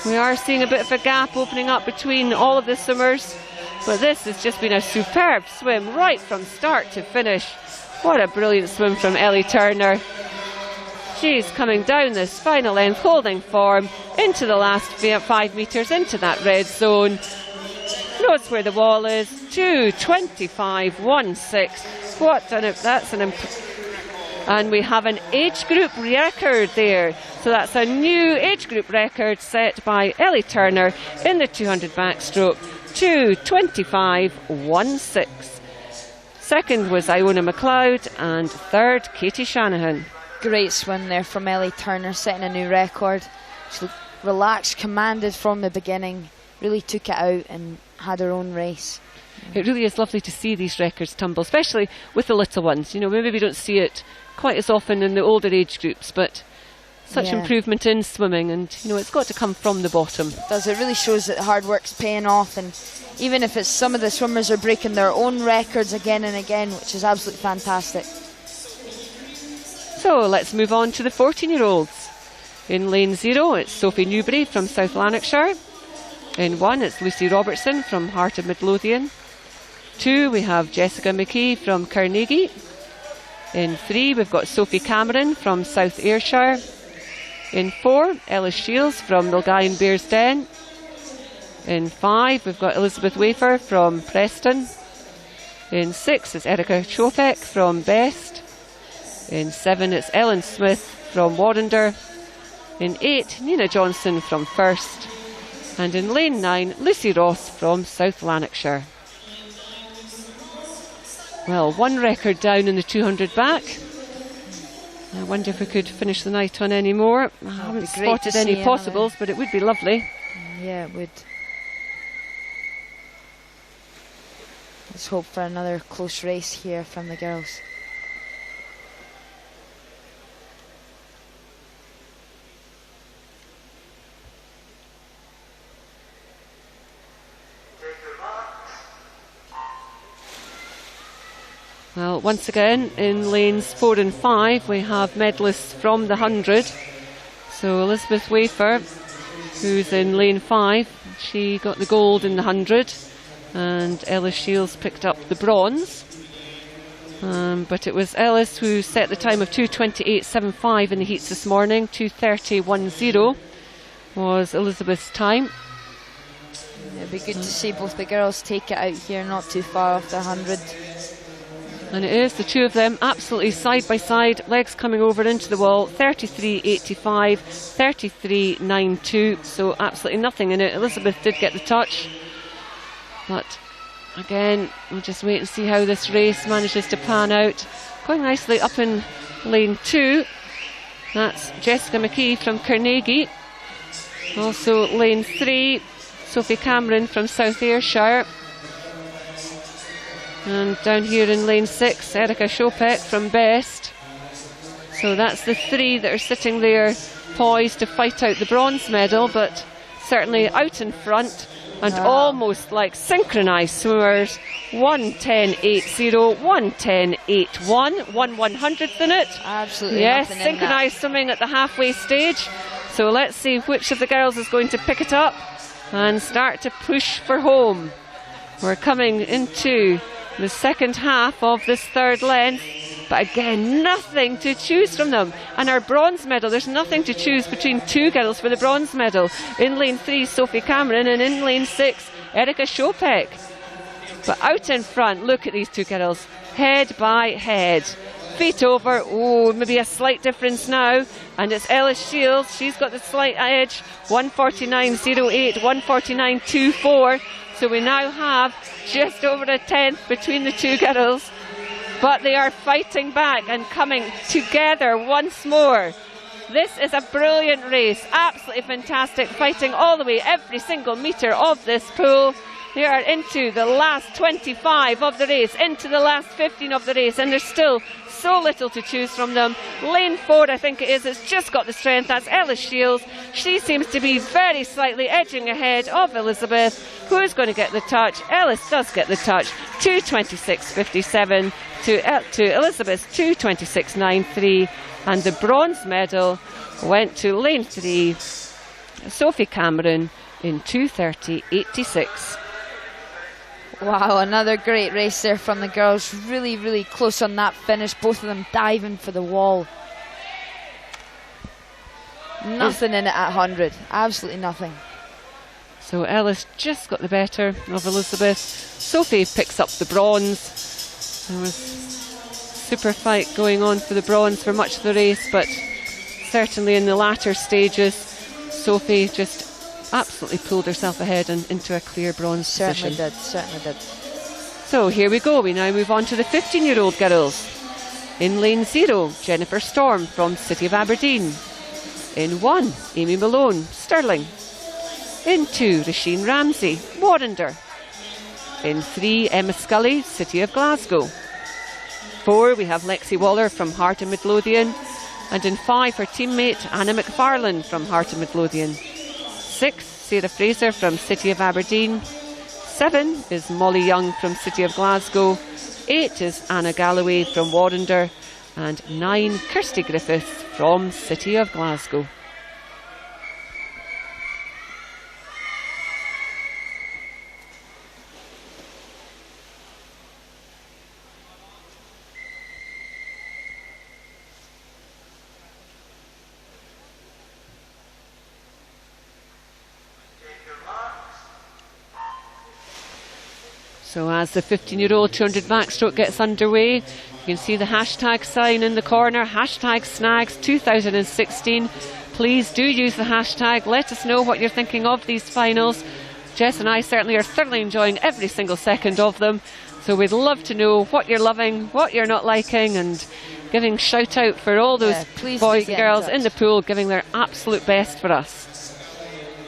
we are seeing a bit of a gap opening up between all of the swimmers. But this has just been a superb swim right from start to finish. What a brilliant swim from Ellie Turner. She's coming down this final length, holding form into the last 5 metres, into that red zone. Knows where the wall is. 2:25.16. And we have an age group record there. So that's a new age group record set by Ellie Turner in the 200 backstroke. 2:25.16. Second was Iona McLeod, and third Katie Shanahan. Great swim there from Ellie Turner, setting a new record. She looked relaxed, commanded from the beginning, really took it out and had her own race. It really is lovely to see these records tumble, especially with the little ones. You know, maybe we don't see it quite as often in the older age groups, but such improvement in swimming, and you know, it's got to come from the bottom. It does. It really shows that hard work's paying off, and even if it's some of the swimmers are breaking their own records again and again, which is absolutely fantastic. So let's move on to the 14-year-olds. In lane 0, it's Sophie Newbury from South Lanarkshire. In 1, it's Lucy Robertson from Heart of Midlothian. 2, we have Jessica McKee from Carnegie. In 3, we've got Sophie Cameron from South Ayrshire. In 4, Ellis Shields from Milngavie and Bearsden. In 5, we've got Elizabeth Wafer from Preston. In 6, it's Erica Chopek from Best. In 7, it's Ellen Smith from Warrender. In 8, Nina Johnson from First. And in lane 9, Lucy Ross from South Lanarkshire. Well, one record down in the 200 back. I wonder if we could finish the night on any more. I haven't spotted any possibles, but it would be lovely. Yeah, it would. Let's hope for another close race here from the girls. Well, once again, in lanes 4 and 5, we have medalists from the 100. So Elizabeth Wafer, who's in lane 5, she got the gold in the 100, and Ellis Shields picked up the bronze. But it was Ellis who set the time of 2:28.75 in the heats this morning. 2:30.10 was Elizabeth's time. It'd be good to see both the girls take it out here, not too far off the 100. And it is the two of them absolutely side by side, legs coming over into the wall. 33.85, 33.92, so absolutely nothing in it. Elizabeth did get the touch, but again, we'll just wait and see how this race manages to pan out. Going nicely up in lane 2, that's Jessica McKee from Carnegie. Also lane 3, Sophie Cameron from South Ayrshire. And down here in lane 6, Erica Shopek from Best. So that's the 3 that are sitting there poised to fight out the bronze medal, but certainly out in front and almost like synchronised swimmers. 1:10.80, 1:10.81, 1/100th in it. Absolutely. Yes, synchronised swimming at the halfway stage. So let's see which of the girls is going to pick it up and start to push for home. We're coming into the second half of this third length, but again, nothing to choose from them. And our bronze medal, there's nothing to choose between two girls for the bronze medal. In lane 3, Sophie Cameron, and in lane 6, Erica Shopek. But out in front, look at these two girls, head by head. Feet over, oh, maybe a slight difference now. And it's Ellis Shields, she's got the slight edge, 1:49.08, 1:49.24. So we now have just over a tenth between the two girls. But they are fighting back and coming together once more. This is a brilliant race, absolutely fantastic, fighting all the way, every single metre of this pool. They are into the last 25 of the race, into the last 15 of the race, and there's still so little to choose from them. Lane 4, I think it is, it's just got the strength. That's Ellis Shields. She seems to be very slightly edging ahead of Elizabeth. Who's going to get the touch? Ellis does get the touch. 2:26.57 to Elizabeth's 2:26.93. And the bronze medal went to lane 3, Sophie Cameron, in 2:30.86. Wow, another great race there from the girls. Really, really close on that finish. Both of them diving for the wall. Nothing in it at 100. Absolutely nothing. So Ellis just got the better of Elizabeth. Sophie picks up the bronze. There was super fight going on for the bronze for much of the race, but certainly in the latter stages, Sophie just absolutely pulled herself ahead and into a clear bronze position. Certainly did. So here we go. We now move on to the 15-year-old girls. In lane 0, Jennifer Storm from City of Aberdeen. In 1, Amy Malone, Stirling. In 2, Rasheen Ramsey, Warrender. In 3, Emma Scully, City of Glasgow. 4, we have Lexi Waller from Heart and Midlothian. And in 5, her teammate Anna McFarlane from Heart and Midlothian. 6, Sarah Fraser from City of Aberdeen. 7 is Molly Young from City of Glasgow. 8 is Anna Galloway from Warrender. And 9, Kirsty Griffiths from City of Glasgow. So as the 15-year-old 200 backstroke gets underway, you can see the hashtag sign in the corner, hashtag snags 2016. Please do use the hashtag. Let us know what you're thinking of these finals. Jess and I certainly are thoroughly enjoying every single second of them. So we'd love to know what you're loving, what you're not liking, and giving shout out for all those boys and girls in the pool giving their absolute best for us.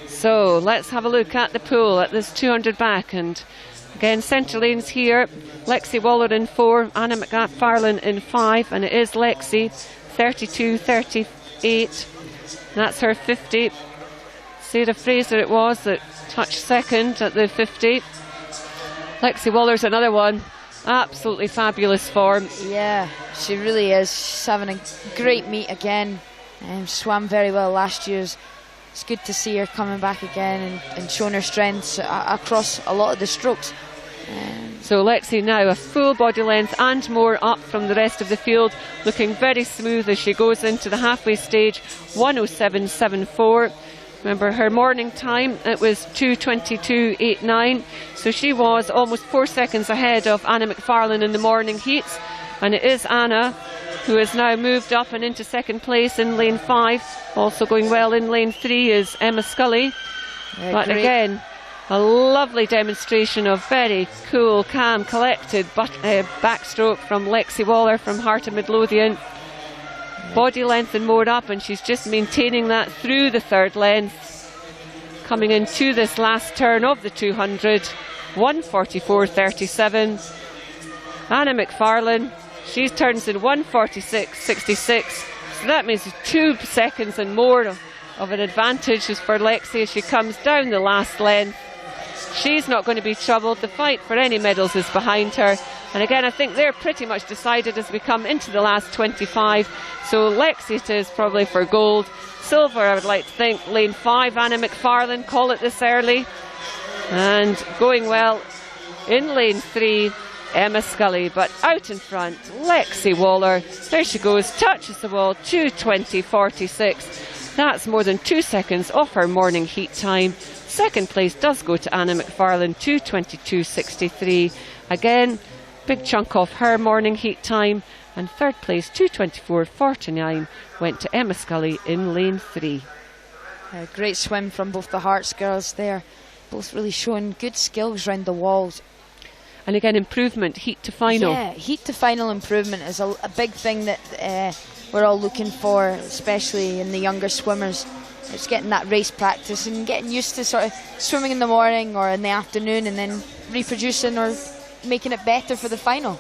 So let's have a look at the pool at this 200 back. And again, centre lanes here, Lexi Waller in 4, Anna McFarlane in 5, and it is Lexi, 32.38, that's her 50. Sarah Fraser it was that touched second at the 50. Lexi Waller's another one, Absolutely fabulous form. Yeah, she really is. She's having a great meet again. Swam very well last year. It's good to see her coming back again and showing her strengths across a lot of the strokes. So Lexi now a full body length and more up from the rest of the field, looking very smooth as she goes into the halfway stage, 1:07.74. Remember her morning time, it was 2:22.89, so she was almost 4 seconds ahead of Anna McFarlane in the morning heats. And it is Anna who has now moved up and into second place in lane 5. Also going well in lane 3 is Emma Scully. But great. Again, a lovely demonstration of very cool, calm, collected backstroke from Lexi Waller from Heart of Midlothian. Body length and more up, and she's just maintaining that through the third length. Coming into this last turn of the 200, 1:44.37. Anna McFarlane, she turns in 1:46.66. So that means 2 seconds and more of an advantage is for Lexi as she comes down the last length. She's not going to be troubled. The fight for any medals is behind her. And again, I think they're pretty much decided as we come into the last 25. So Lexi it is probably for gold. Silver, I would like to think, lane 5, Anna McFarlane, call it this early. And going well in lane 3, Emma Scully. But out in front, Lexi Waller. There she goes, touches the wall, 2:20.46. That's more than 2 seconds off her morning heat time. Second place does go to Anna McFarlane, 2:22.63. Again, big chunk off her morning heat time. And third place, 2:24.49, went to Emma Scully in lane 3. A great swim from both the Hearts girls there. Both really showing good skills round the walls. And again, improvement, heat to final. Yeah, heat to final improvement is a big thing that we're all looking for, especially in the younger swimmers. It's getting that race practice and getting used to sort of swimming in the morning or in the afternoon and then reproducing or making it better for the final.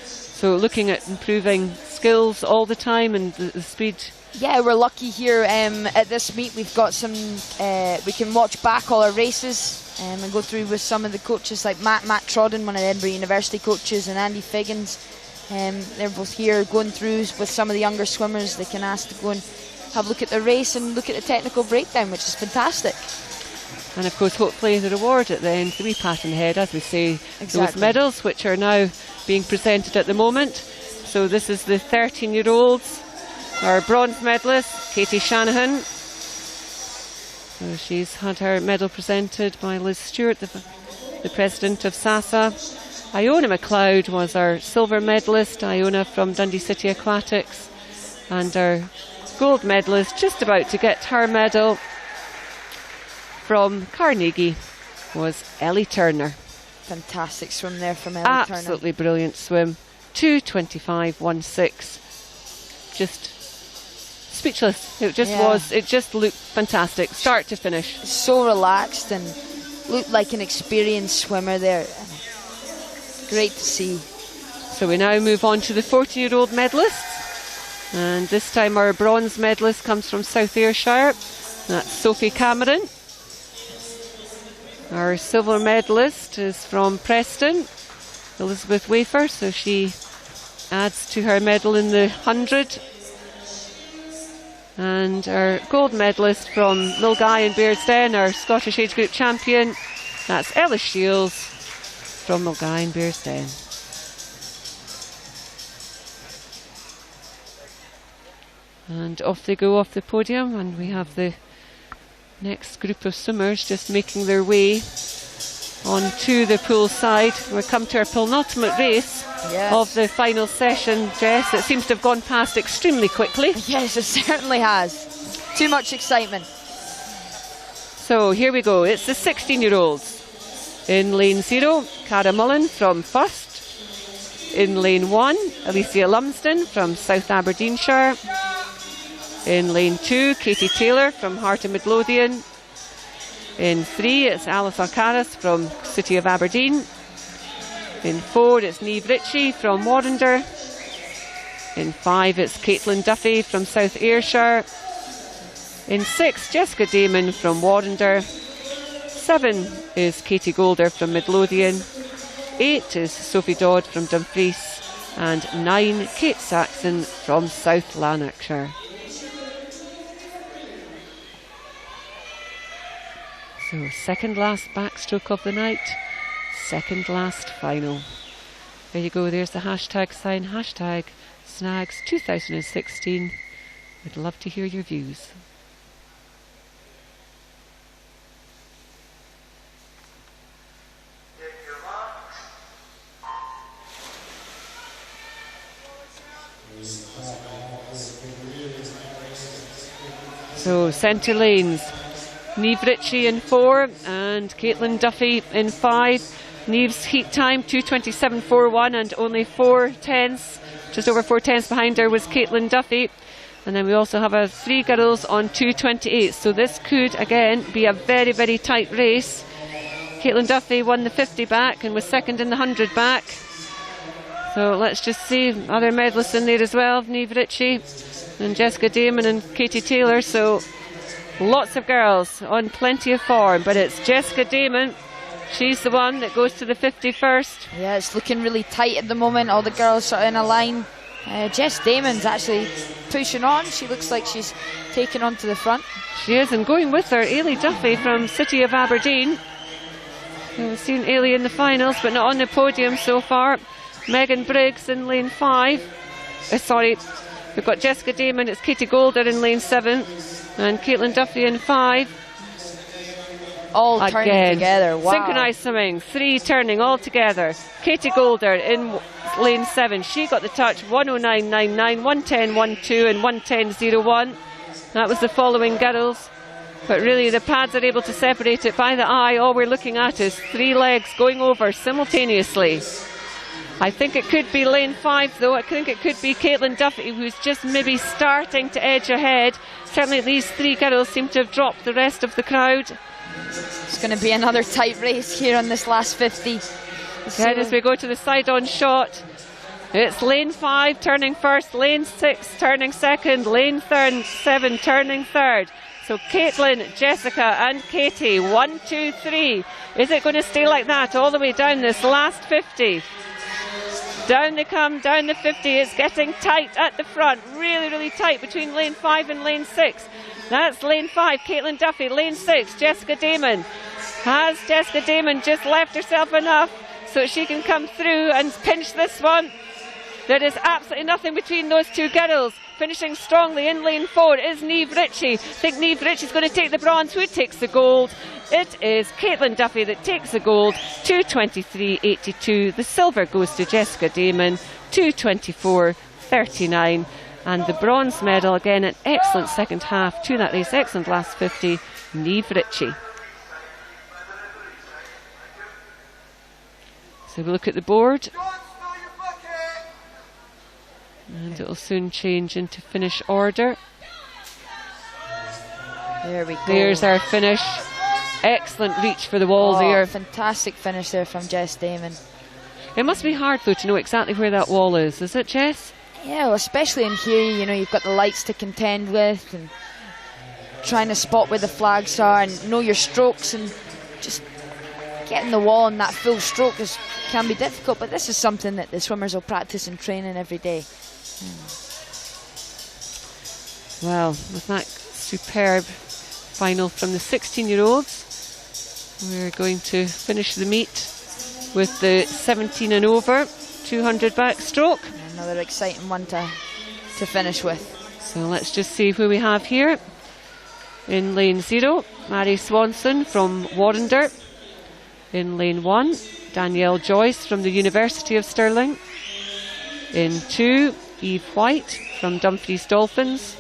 So looking at improving skills all the time and the speed. Yeah, we're lucky here at this meet. We've got some, we can watch back all our races and go through with some of the coaches like Matt Trodden, one of the Edinburgh University coaches, and Andy Figgins. They're both here going through with some of the younger swimmers. They can ask to go and have a look at the race and look at the technical breakdown, which is fantastic. And of course, hopefully the reward at the end, the wee pat on the head, as we say, those medals, which are now being presented at the moment. So this is the 13-year-olds, our bronze medalist, Katie Shanahan. So she's had her medal presented by Liz Stewart, the president of SASA. Iona McLeod was our silver medalist, Iona from Dundee City Aquatics. And our gold medalist, just about to get her medal, from Carnegie, was Ellie Turner. Fantastic swim there from Ellie Turner. Absolutely brilliant swim. 2:25.16. Just speechless. It just was. It just looked fantastic, start to finish. So relaxed and looked like an experienced swimmer there. Great to see. So we now move on to the 14-year-old medalists. And this time our bronze medalist comes from South Ayrshire. That's Sophie Cameron. Our silver medalist is from Preston, Elizabeth Wafer, so she adds to her medal in the 100. And our gold medalist from Milngavie and Bearsden, our Scottish age group champion, that's Ellis Shields from Milngavie and Bearsden. And off they go off the podium, and we have the next group of swimmers just making their way onto the pool side. We've come to our penultimate race of the final session, Jess. It seems to have gone past extremely quickly. Yes, it certainly has. Too much excitement. So here we go. It's the 16-year-olds. In lane 0, Cara Mullen from First. In lane 1, Alicia Lumsden from South Aberdeenshire. In lane 2, Katie Taylor from Heart of Midlothian. In 3, it's Alice Arcaris from City of Aberdeen. In 4, it's Niamh Ritchie from Warrender. In 5, it's Caitlin Duffy from South Ayrshire. In 6, Jessica Damon from Warrender. 7 is Katie Golder from Midlothian. 8 is Sophie Dodd from Dumfries, and 9 Kate Saxon from South Lanarkshire. So second last backstroke of the night, second last final. There you go, there's the hashtag sign, hashtag Snags 2016. We'd love to hear your views. So centre lanes, Niamh Ritchie in 4 and Caitlin Duffy in 5. Niamh's heat time 2:27.41 and only 4 tenths, just over 4 tenths behind her was Caitlin Duffy. And then we also have our 3 girls on 2:28. So this could again be a very, very tight race. Caitlin Duffy won the 50 back and was second in the 100 back. So let's just see other medalists in there as well. Niamh Ritchie and Jessica Damon and Katie Taylor. So lots of girls on plenty of form, but it's Jessica Damon. She's the one that goes to the 50 first. Yeah, it's looking really tight at the moment. All the girls sort of in a line. Jess Damon's actually pushing on. She looks like she's taken on to the front. She is, and going with her, Ailey Duffy from City of Aberdeen. We've seen Ailey in the finals, but not on the podium so far. Megan Briggs in lane 5. We've got Jessica Damon, it's Katie Golder in lane 7, and Caitlin Duffy in 5. All turning together, wow. Synchronised swimming, 3 turning all together. Katie Golder in lane 7, she got the touch, 109.99, 110.12 and 110.01. That was the following girls. But really the pads are able to separate it by the eye. All we're looking at is 3 legs going over simultaneously. I think it could be lane 5 though. I think it could be Caitlin Duffy, who's just maybe starting to edge ahead. Certainly these 3 girls seem to have dropped the rest of the crowd. It's going to be another tight race here on this last 50. Then as we go to the side-on shot, it's lane 5 turning first, lane 6 turning second, lane 7 turning third. So Caitlin, Jessica and Katie, 1, 2, 3. Is it going to stay like that all the way down this last 50? Down they come, down the 50. It's getting tight at the front, really, really tight between lane 5 and lane 6. That's lane 5, Caitlin Duffy. Lane 6, Jessica Damon. Has Jessica Damon just left herself enough so she can come through and pinch this one? There is absolutely nothing between those 2 girls. Finishing strongly in lane 4 is Niamh Ritchie. I think Niamh Ritchie's going to take the bronze. Who takes the gold? It is Caitlin Duffy that takes the gold, 2:23.82. The silver goes to Jessica Damon, 2:24.39. And the bronze medal, again, an excellent second half to that race, excellent last 50, Niamh Ritchie. So we look at the board. And it will soon change into finish order. There we go. There's our finish. Excellent reach for the wall there. Fantastic finish there from Jess Damon. It must be hard, though, to know exactly where that wall is it, Jess? Yeah, well, especially in here, you know, you've got the lights to contend with and trying to spot where the flags are and know your strokes, and just getting the wall in that full stroke can be difficult, but this is something that the swimmers will practice and train in every day. Well, with that superb final from the 16-year-olds, we're going to finish the meet with the 17 and over 200 backstroke. Another exciting one to finish with. So let's just see who we have here. In lane 0, Mary Swanson from Warrender. In lane 1, Danielle Joyce from the University of Stirling. In 2, Eve White from Dumfries Dolphins.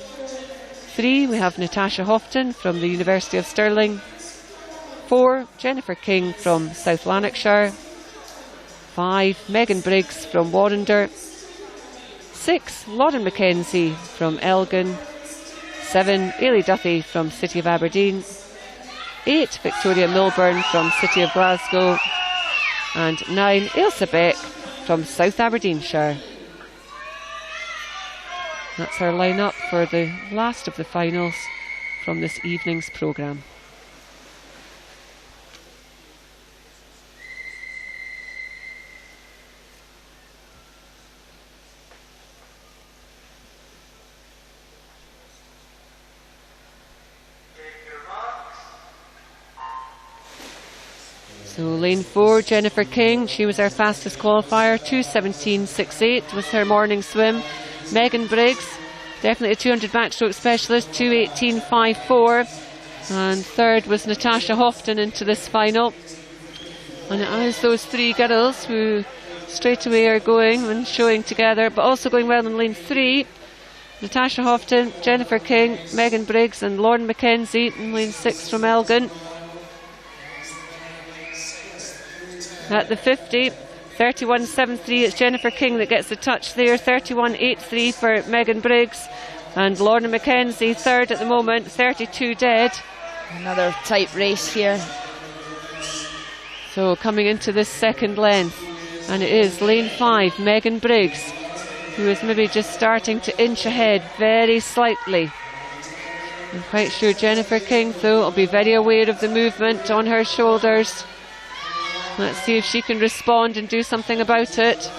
3, we have Natasha Houghton from the University of Stirling. 4, Jennifer King from South Lanarkshire. 5, Megan Briggs from Warrender. 6, Lauren Mackenzie from Elgin. 7, Ailey Duffy from City of Aberdeen. 8, Victoria Milburn from City of Glasgow. And 9, Ailsa Beck from South Aberdeenshire. That's our line-up for the last of the finals from this evening's programme. So lane 4, Jennifer King, she was our fastest qualifier, 2:17.68 was her morning swim. Megan Briggs, definitely a 200 backstroke specialist, 2:18.54. And third was Natasha Houghton into this final. And it is those three girls who straight away are going and showing together, but also going well in lane 3. Natasha Houghton, Jennifer King, Megan Briggs and Lauren McKenzie in lane 6 from Elgin. At the 50, 31.73, it's Jennifer King that gets the touch there, 31.83 for Megan Briggs. And Lorna McKenzie third at the moment, 32 dead. Another tight race here. So coming into this second length, and it is lane 5, Megan Briggs, who is maybe just starting to inch ahead very slightly. I'm quite sure Jennifer King, though, will be very aware of the movement on her shoulders. Let's see if she can respond and do something about it.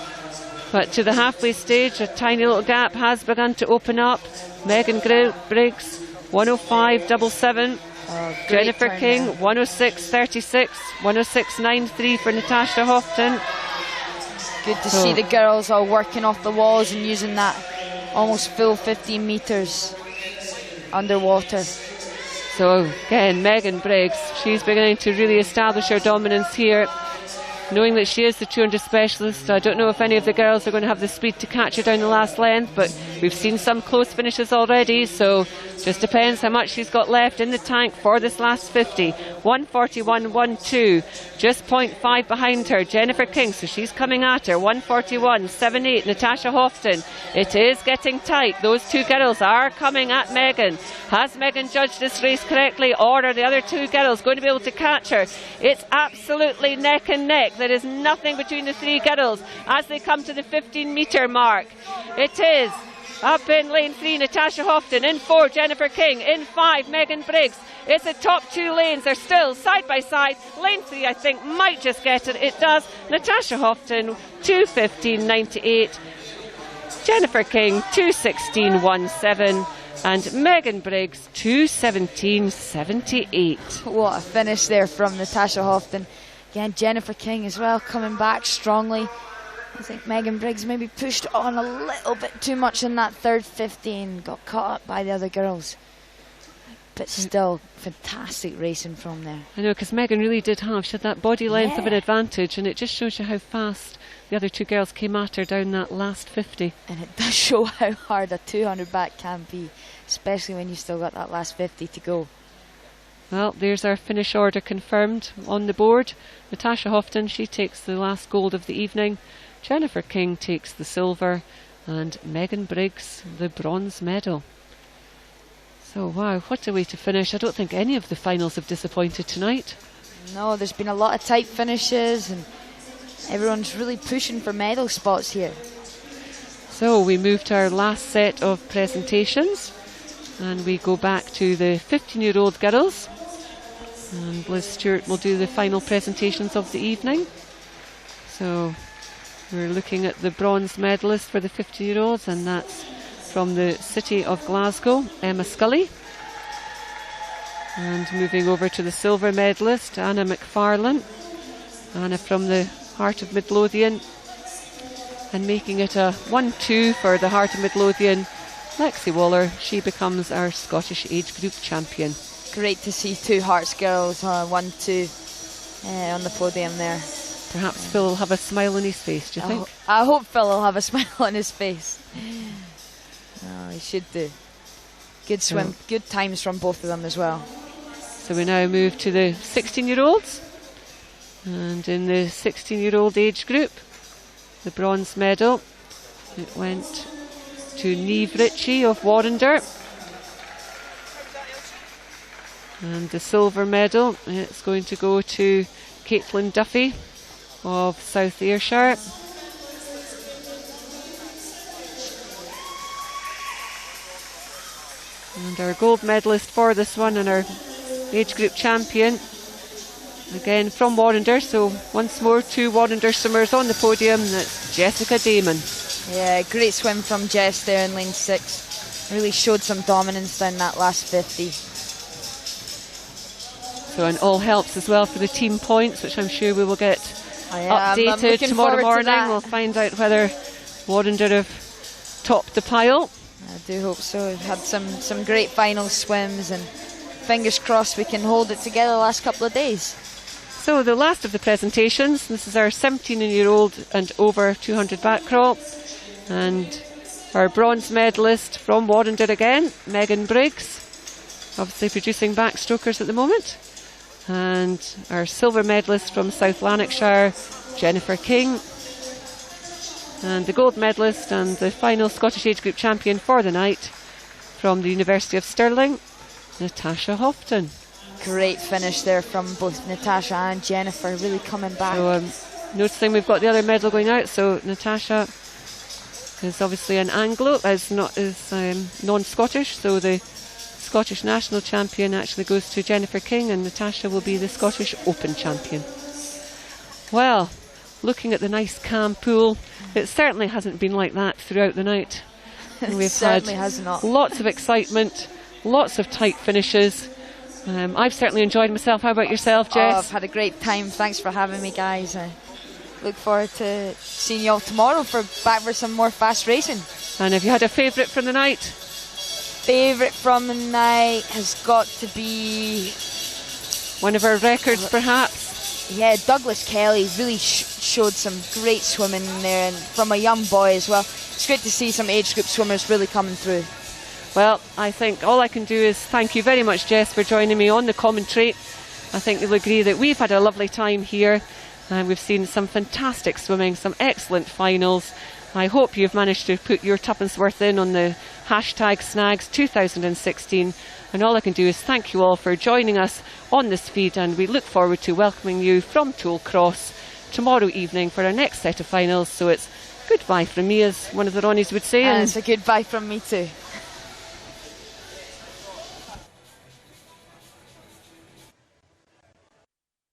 But to the halfway stage, a tiny little gap has begun to open up. Megan Briggs, 105.77. Jennifer King, 106.36. 106.93 for Natasha Houghton. Good to see the girls all working off the walls and using that almost full 15 metres underwater. So again, Megan Briggs, she's beginning to really establish her dominance here. Knowing that she is the 200 specialist, I don't know if any of the girls are going to have the speed to catch her down the last length, but we've seen some close finishes already, so just depends how much she's got left in the tank for this last 50. 141.12, just 0.5 behind her, Jennifer King, so she's coming at her. 141.78, Natasha Houghton. It is getting tight. Those two girls are coming at Megan. Has Megan judged this race correctly, or are the other two girls going to be able to catch her? It's absolutely neck and neck. There is nothing between the three girls as they come to the 15-metre mark. It is up in lane 3, Natasha Houghton. In 4, Jennifer King. In 5, Megan Briggs. It's the top two lanes. They're still side by side. Lane 3, I think, might just get it. It does. Natasha Houghton, 2:15.98. Jennifer King, 2:16.17. And Megan Briggs, 2:17.78. What a finish there from Natasha Houghton. Again, Jennifer King as well, coming back strongly. I think Megan Briggs maybe pushed on a little bit too much in that third 15, got caught up by the other girls. But still, fantastic racing from there. I know, because Megan really did have, she had that body length of an advantage, and it just shows you how fast the other two girls came at her down that last 50. And it does show how hard a 200 back can be, especially when you've still got that last 50 to go. Well, there's our finish order confirmed on the board. Natasha Houghton, she takes the last gold of the evening. Jennifer King takes the silver, and Megan Briggs the bronze medal. So wow, what a way to finish. I don't think any of the finals have disappointed tonight. No, there's been a lot of tight finishes and everyone's really pushing for medal spots here. So we move to our last set of presentations, and we go back to the 15-year-old girls, and Liz Stewart will do the final presentations of the evening. So we're looking at the bronze medalist for the 15-year-olds, and that's from the city of Glasgow, Emma Scully. And moving over to the silver medalist, Anna McFarlane. Anna from the Heart of Midlothian. And making it a 1-2 for the Heart of Midlothian, Lexi Waller. She becomes our Scottish age group champion. Great to see two Hearts girls, 1-2 on the podium there. Perhaps Phil will have a smile on his face, do you think? I hope Phil will have a smile on his face. Oh, he should do. Good swim, good times from both of them as well. So we now move to the 16-year-olds. And in the 16-year-old age group, the bronze medal, it went to Niamh Ritchie of Warrender. And the silver medal, it's going to go to Caitlin Duffy of South Ayrshire. And our gold medalist for this one, and our age group champion, again from Warrender. So once more, two Warrender swimmers on the podium. That's Jessica Damon. Yeah, great swim from Jess there in lane 6. Really showed some dominance down that last 50. So, and all helps as well for the team points, which I'm sure we will get updated tomorrow morning. We'll find out whether Warrender have topped the pile. I do hope so. We've had some great final swims, and fingers crossed we can hold it together the last couple of days. So the last of the presentations, this is our 17-year-old and over 200 back crawl, and our bronze medalist from Warrender again, Megan Briggs, obviously producing backstrokers at the moment, and our silver medalist from South Lanarkshire, Jennifer King, and the gold medalist and the final Scottish age group champion for the night from the University of Stirling, Natasha Houghton. Great finish there from both Natasha and Jennifer, really coming back. So noticing we've got the other medal going out, so Natasha is obviously an Anglo, is non-Scottish, so the Scottish national champion actually goes to Jennifer King, and Natasha will be the Scottish Open champion. Well, looking at the nice calm pool, it certainly hasn't been like that throughout the night. We've had lots of excitement, lots of tight finishes. I've certainly enjoyed myself. How about yourself, Jess? I've had a great time. Thanks for having me, guys. I look forward to seeing you all tomorrow back for some more fast racing. And have you had a favourite from the night? Favourite from the night has got to be one of our records, perhaps. Yeah, Douglas Kelly really showed some great swimming in there, and from a young boy as well. It's great to see some age group swimmers really coming through. Well, I think all I can do is thank you very much, Jess, for joining me on the commentary. I think you'll agree that we've had a lovely time here, and we've seen some fantastic swimming, some excellent finals. I hope you've managed to put your tuppence worth in on the hashtag Snags 2016. And all I can do is thank you all for joining us on this feed, and we look forward to welcoming you from Tollcross tomorrow evening for our next set of finals. So it's goodbye from me, as one of the Ronnies would say. And it's a goodbye from me too.